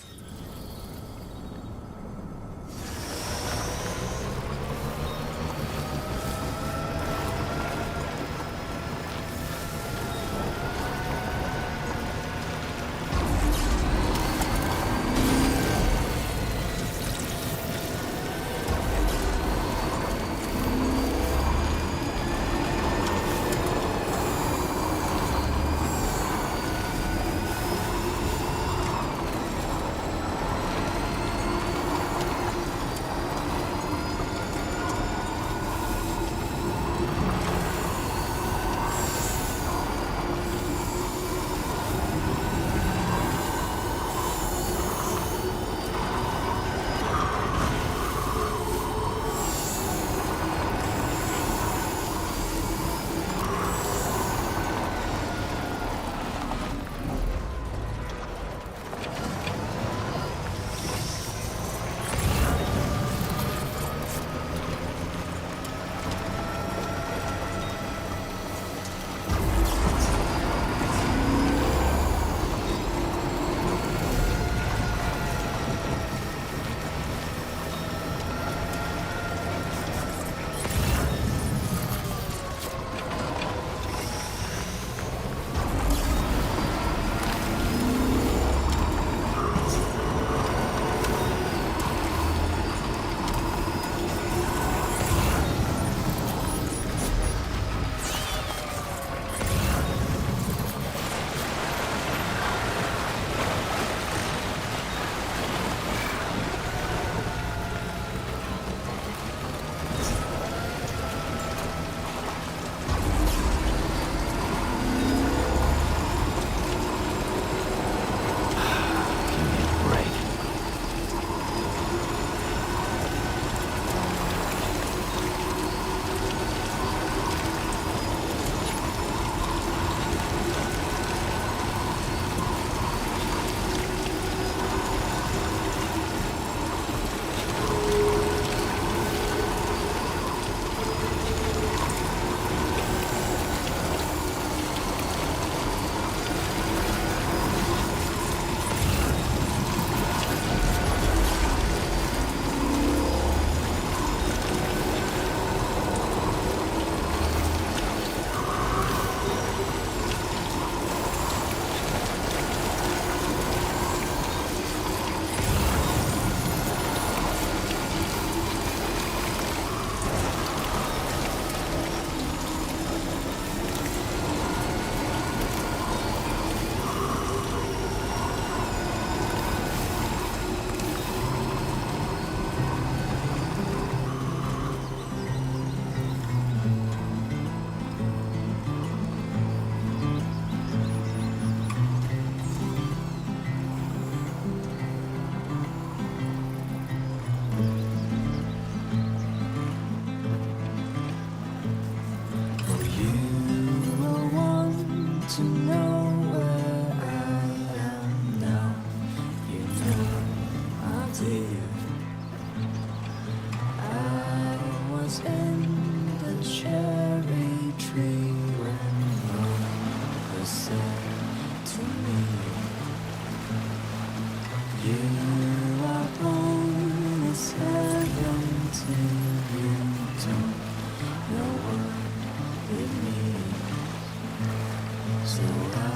So I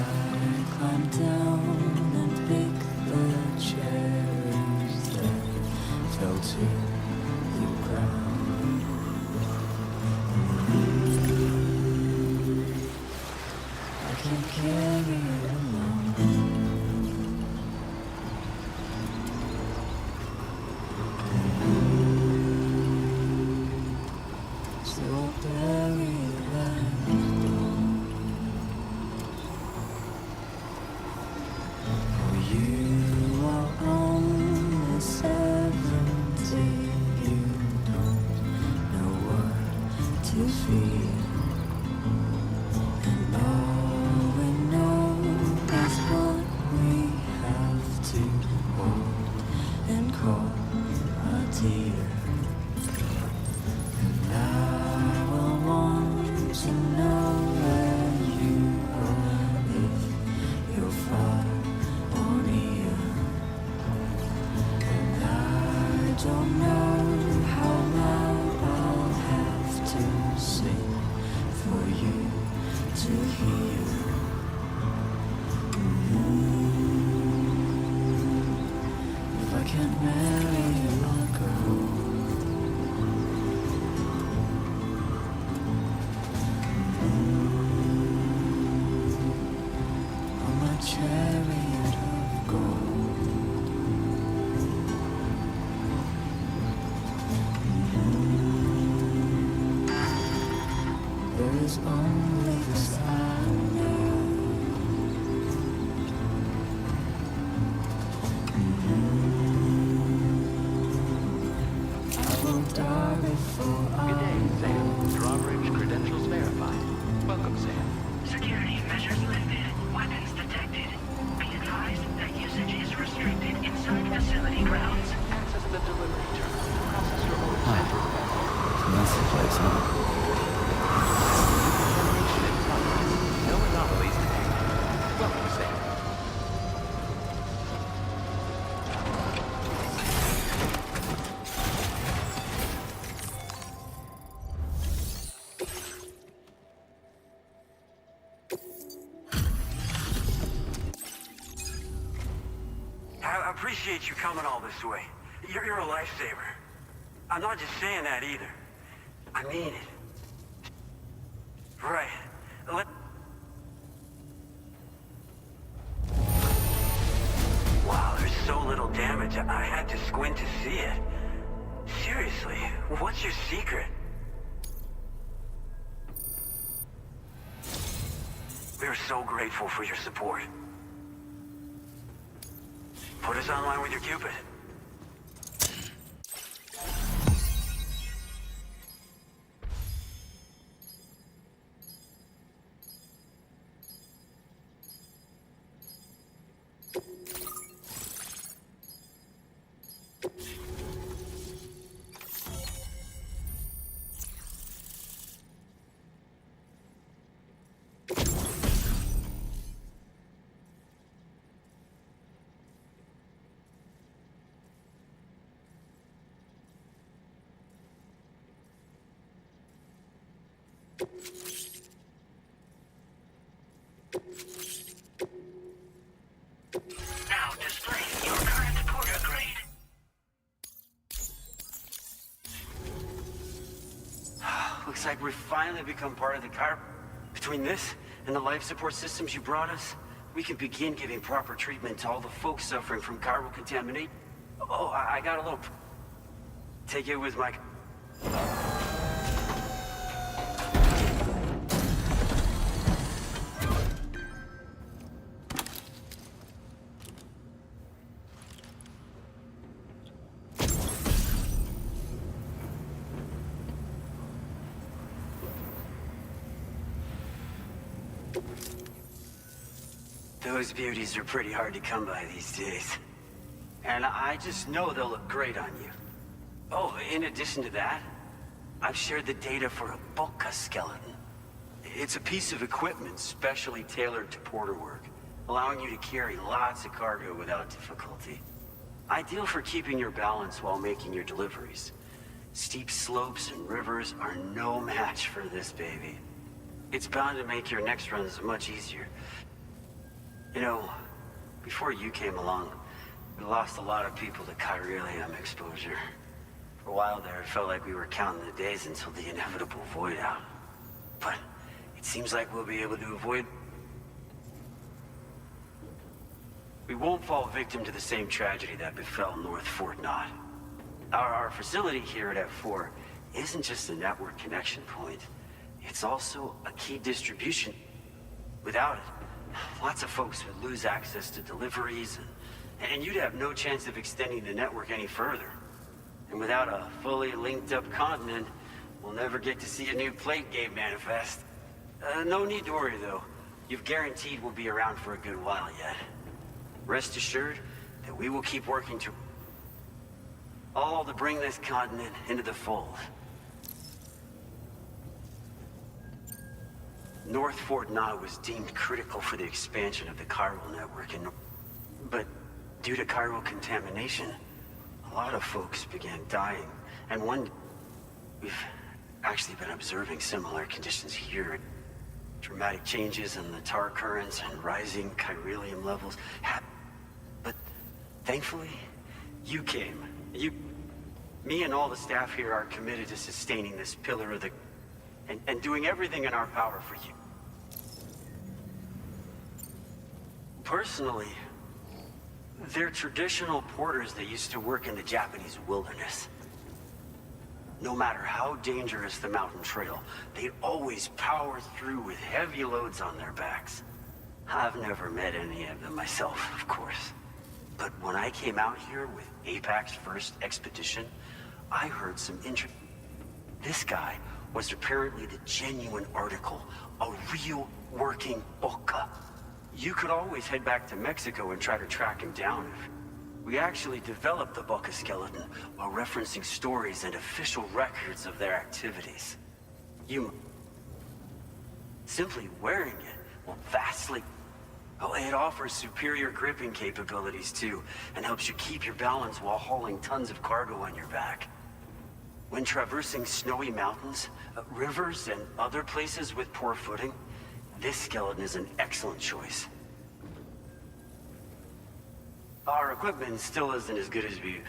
climb down and pick the and cold a tear. And I will want to know where you are, if you're far or near. And I don't know how loud I'll have to sing for you to hear. If I can't marry you, I'll go. On my chariot of gold. There is only this I know. I will die before Good day, Sam. Drawbridge credentials verified. Welcome, Sam. Security measures lifted. Weapons detected. Be advised that usage is restricted inside facility grounds. Access the delivery terminal to process your orders. Hi. That's the place, huh? Information in progress. No anomalies detected. Welcome, Sam. I appreciate you coming all this way. You're a lifesaver. I'm not just saying that either. I mean it. Right. Wow, there's so little damage. I had to squint to see it. Seriously, what's your secret? We're so grateful for your support. Put us online with your Cupid. Now displaying your current porter grade. Looks like we've finally become part of the car. Between this and the life support systems you brought us, we can begin giving proper treatment to all the folks suffering from chiral contamination. Oh, I got a little... Take it with my... Those beauties are pretty hard to come by these days. And I just know they'll look great on you. Oh, in addition to that, I've shared the data for a Boca skeleton. It's a piece of equipment specially tailored to porter work, allowing you to carry lots of cargo without difficulty. Ideal for keeping your balance while making your deliveries. Steep slopes and rivers are no match for this baby. It's bound to make your next runs much easier. You know, before you came along, we lost a lot of people to chiralium exposure. For a while there, it felt like we were counting the days until the inevitable void out. But it seems like we'll be able to avoid... We won't fall victim to the same tragedy that befell North Fort Knott. Our facility here at F4 isn't just a network connection point. It's also a key distribution. Without it, lots of folks would lose access to deliveries, and you'd have no chance of extending the network any further. And without a fully linked up continent, we'll never get to see a new plate game manifest. No need to worry though. You've guaranteed we'll be around for a good while yet. Rest assured, We will keep working to all to bring this continent into the fold. North Fort Na was deemed critical for the expansion of the chiral network, but due to chiral contamination, a lot of folks began dying. And we've actually been observing similar conditions here. Dramatic changes in the tar currents and rising chiralium levels. But thankfully, you came. Me and all the staff here are committed to sustaining this pillar of the... and doing everything in our power for you. Personally, they're traditional porters that used to work in the Japanese wilderness. No matter how dangerous the mountain trail, they always power through with heavy loads on their backs. I've never met any of them myself, of course. But when I came out here with APAC's first expedition, I heard some This guy was apparently the genuine article, a real working boca. You could always head back to Mexico and try to track him down. We actually developed the boca skeleton while referencing stories and official records of their activities. Simply wearing it will vastly... Oh, it offers superior gripping capabilities too, and helps you keep your balance while hauling tons of cargo on your back. When traversing snowy mountains, rivers, and other places with poor footing, this skeleton is an excellent choice. Our equipment still isn't as good as we...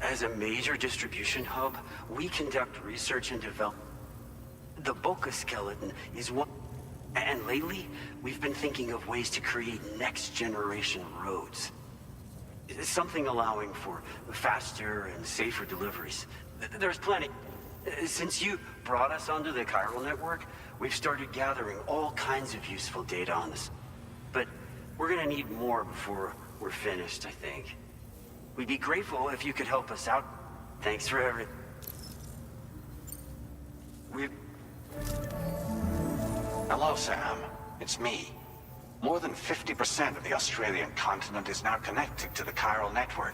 As a major distribution hub, we conduct research and development. The boca skeleton is one... And lately, we've been thinking of ways to create next-generation roads. Something allowing for faster and safer deliveries. There's plenty. Since you brought us onto the chiral network, we've started gathering all kinds of useful data on this. But we're gonna need more before we're finished, I think. We'd be grateful if you could help us out. Thanks for everything. Hello, Sam. It's me. More than 50% of the Australian continent is now connected to the chiral network.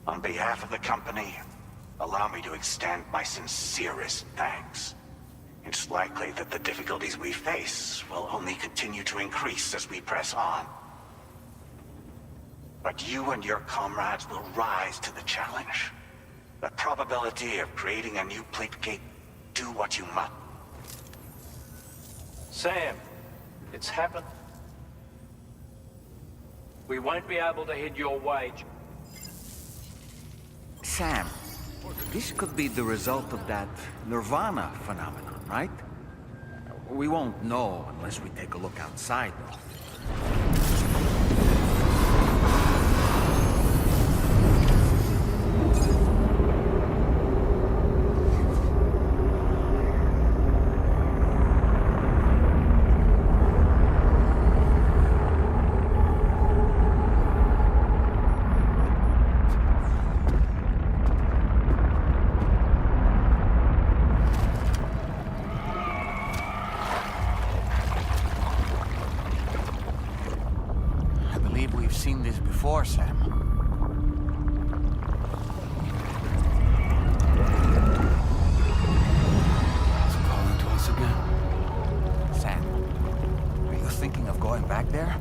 On behalf of the company, allow me to extend my sincerest thanks. It's likely that the difficulties we face will only continue to increase as we press on. But you and your comrades will rise to the challenge. The probability of creating a new plate gate, do what you must. Sam, it's happened. We won't be able to hit your wage. Sam, this could be the result of that Nirvana phenomenon, right? We won't know unless we take a look outside, though. Seen this before, Sam. It's calling to us again. Sam, are you thinking of going back there?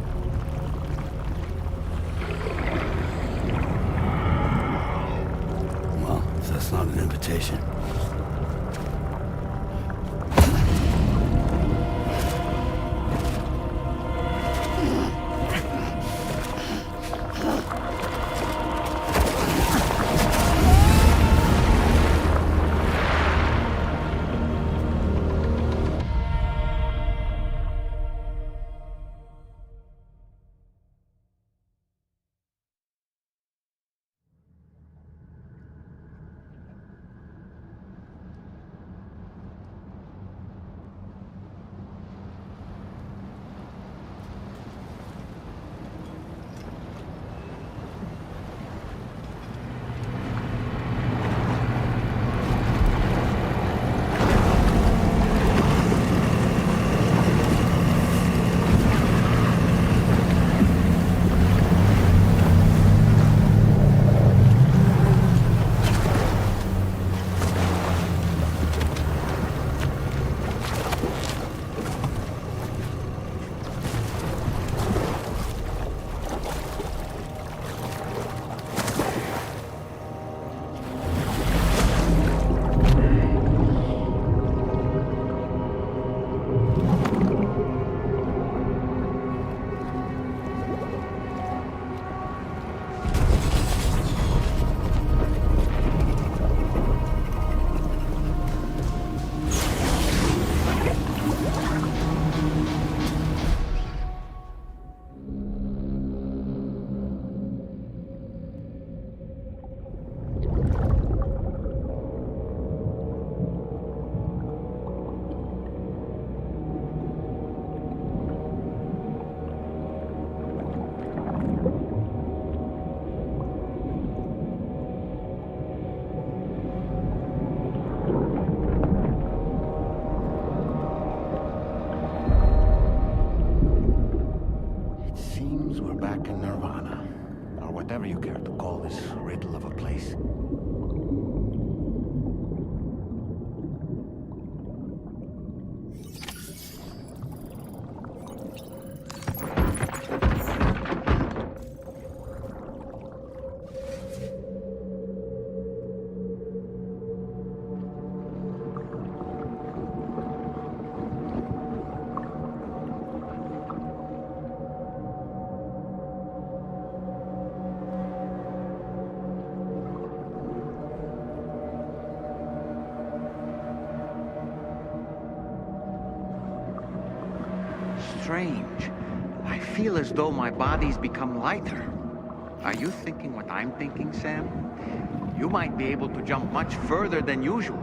Well, if that's not an invitation. seems we're back in Nirvana. Or whatever you care to call this riddle of a place. Strange. I feel as though my body's become lighter. Are you thinking what I'm thinking, Sam? You might be able to jump much further than usual.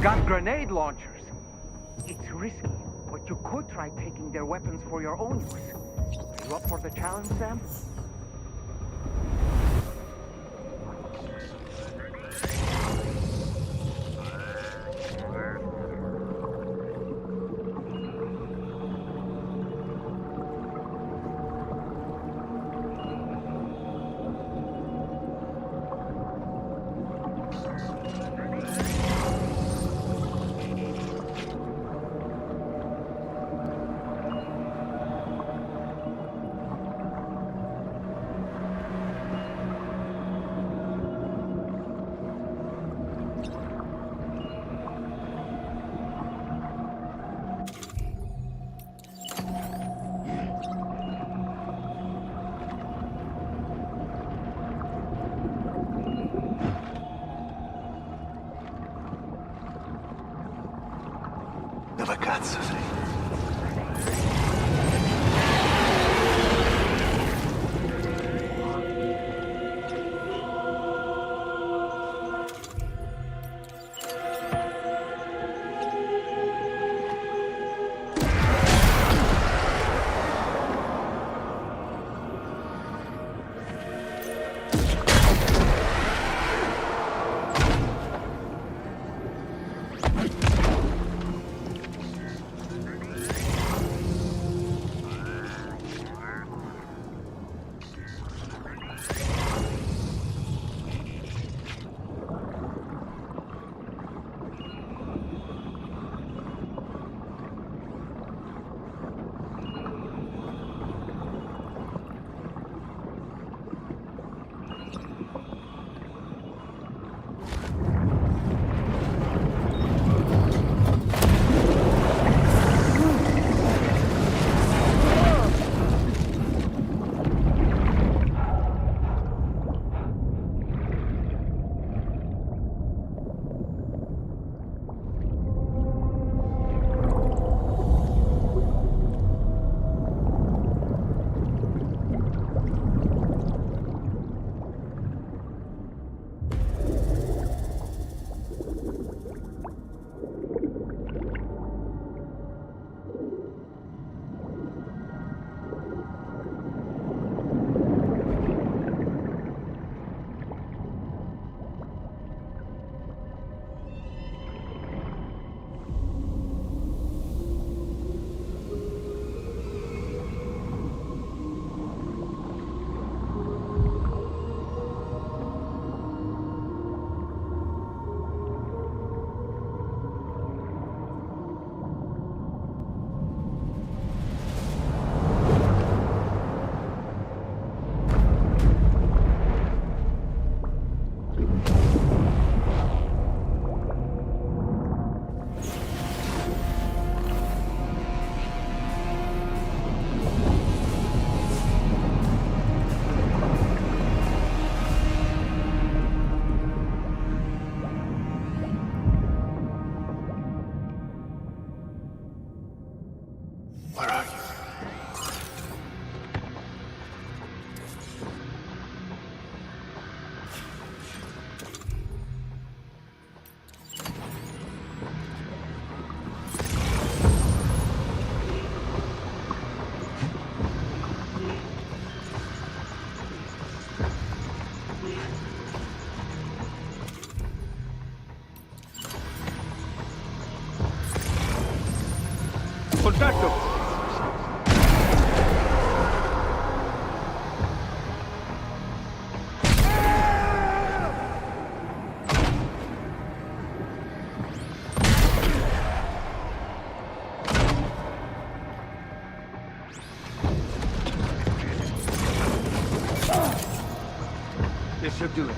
Got grenade launchers. It's risky, but you could try taking their weapons for your own use. Are you up for the challenge, Sam? Dove cazzo sei? contact them! This should do it.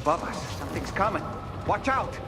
Above us, something's coming. Watch out!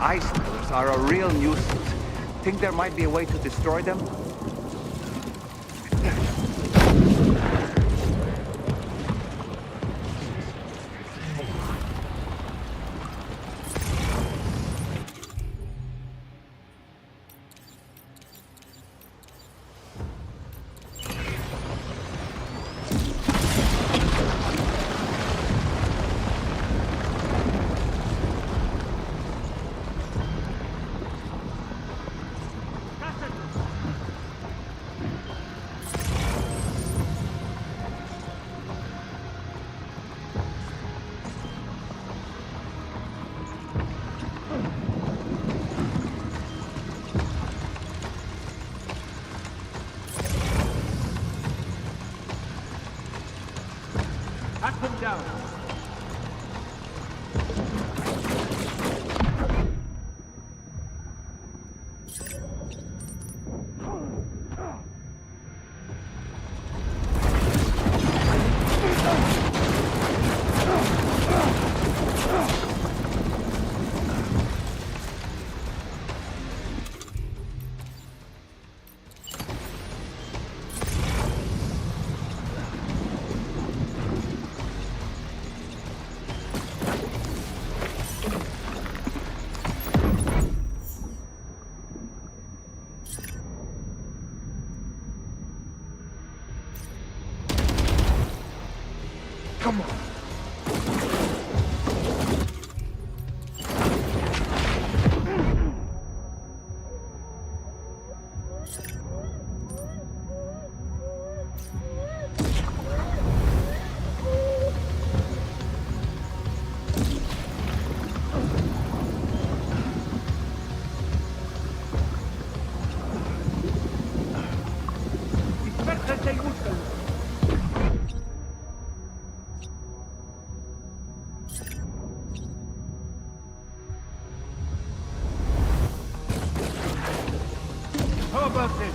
Islanders are a real nuisance. Think there might be a way to destroy them? down. Come on. How about this?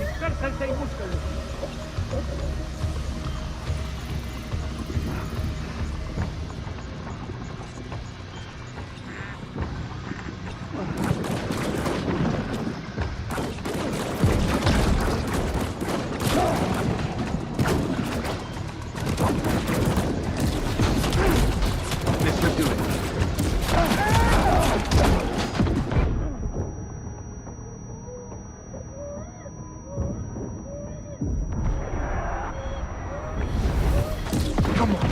Dispersarse y búscalo. This should do it. Come on.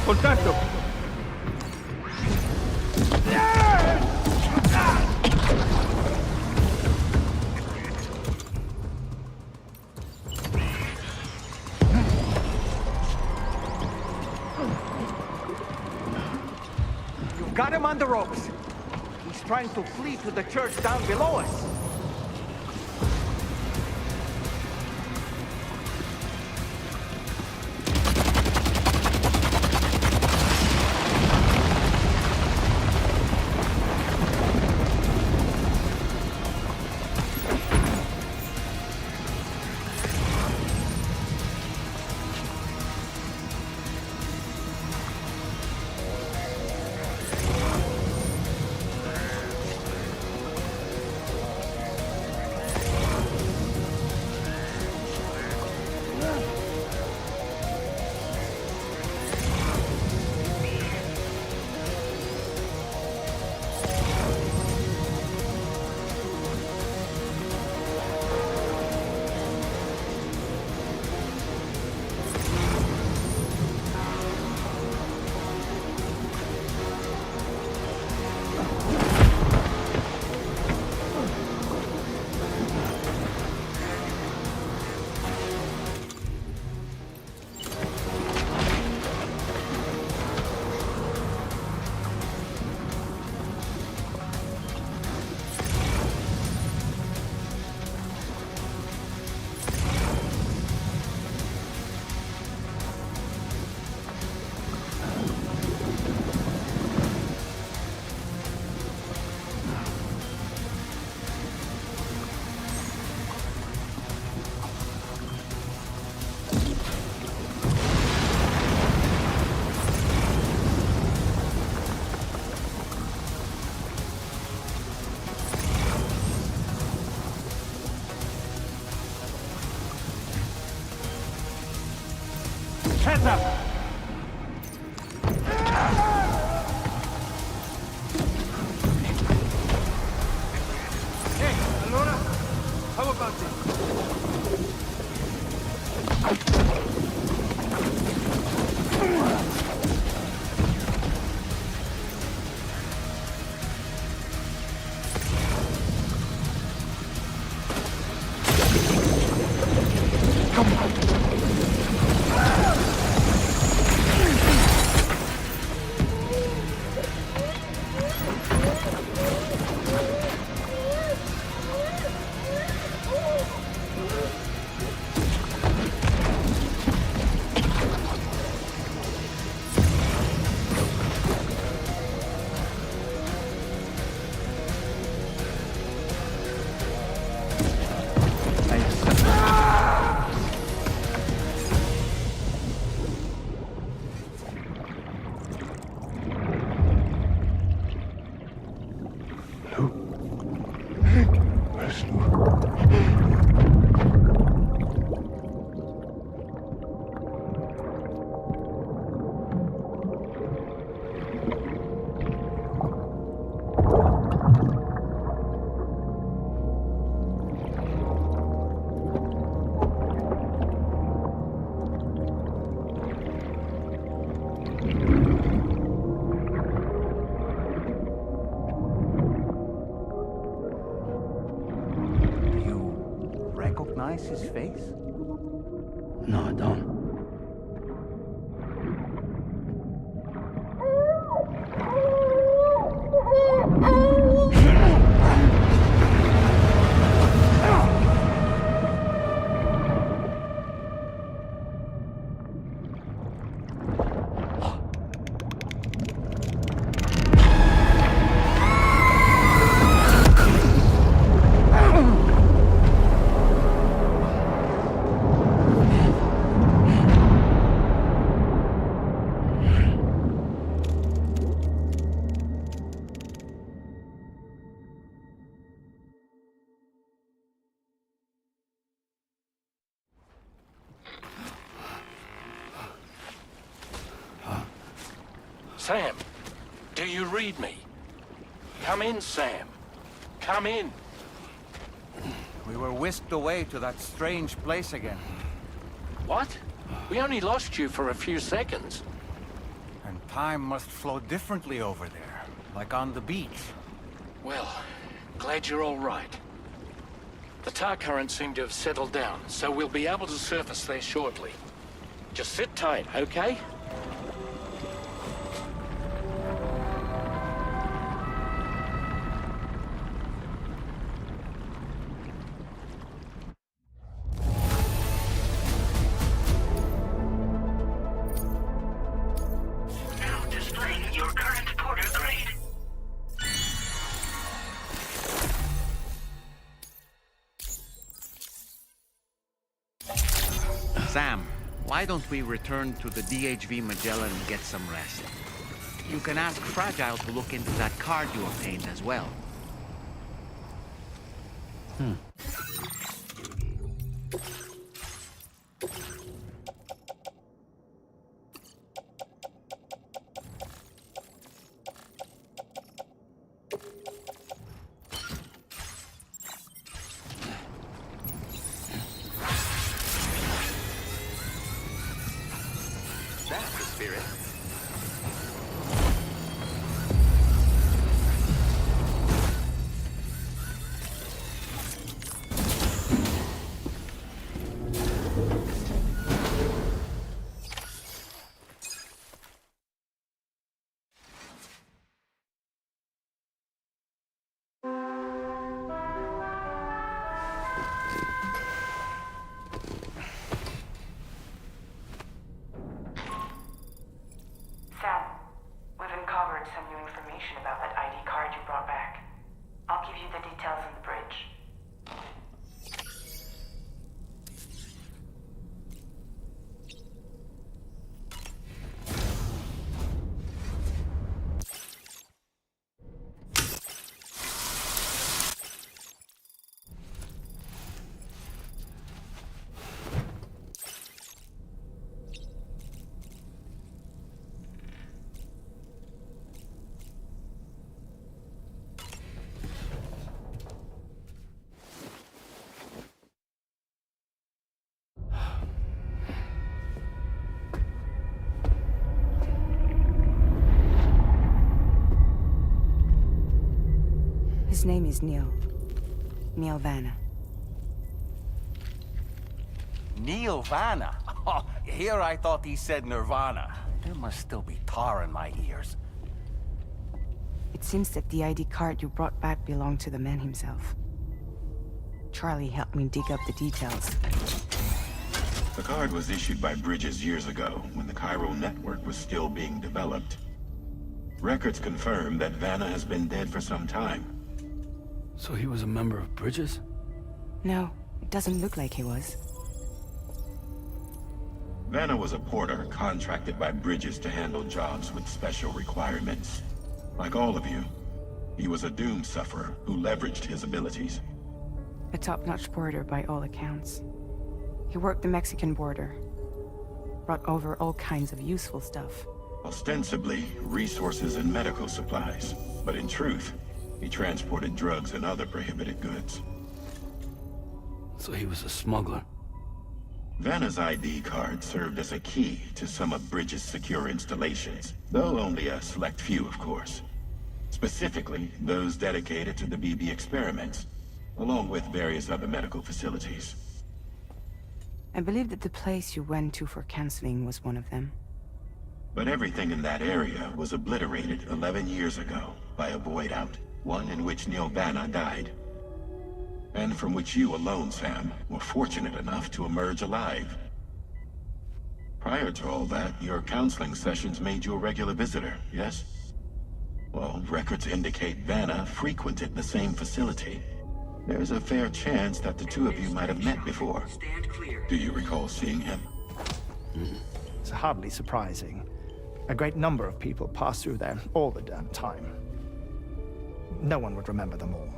Contatto! You've got him on the ropes. He's trying to flee to the church down below us. Heads up! Hey, allora, how about Recognize his face? No, I don't. Sam, do you read me? Come in, Sam. Come in. We were whisked away to that strange place again. What? We only lost you for a few seconds. Time must flow differently over there, like on the beach. Well, glad you're all right. The tar currents seem to have settled down, so we'll be able to surface there shortly. Just sit tight, okay? Now displaying your current porter grade. Sam, why don't we return to the DHV Magellan and get some rest? You can ask Fragile to look into that card you obtained as well. That's the spirit. Sam, we've uncovered some new information about that ID card you brought back. I'll give you the details on the bridge. His name is Neil. Neil Vanna. Neil Vanna? Oh, here I thought he said Nirvana. There must still be tar in my ears. It seems that the ID card you brought back belonged to the man himself. Charlie helped me dig up the details. The card was issued by Bridges years ago, when the chiral network was still being developed. Records confirm that Vanna has been dead for some time. So he was a member of Bridges? No, it doesn't look like he was. Vanna was a porter contracted by Bridges to handle jobs with special requirements. Like all of you, he was a doom sufferer who leveraged his abilities. A top-notch porter by all accounts. He worked the Mexican border. Brought over all kinds of useful stuff. Ostensibly, resources and medical supplies. But in truth, he transported drugs and other prohibited goods. So he was a smuggler. Vanna's ID card served as a key to some of Bridges' secure installations, though only a select few, of course. Specifically, those dedicated to the BB experiments, along with various other medical facilities. I believe that the place you went to for counseling was one of them. But everything in that area was obliterated 11 years ago by a void out, one in which Neil Vanna died. And from which you alone, Sam, were fortunate enough to emerge alive. Prior to all that, your counseling sessions made you a regular visitor, yes? Well, records indicate Vanna frequented the same facility. There's a fair chance that the two of you might have met before. Do you recall seeing him? It's hardly surprising. A great number of people pass through there all the damn time. No one would remember them all.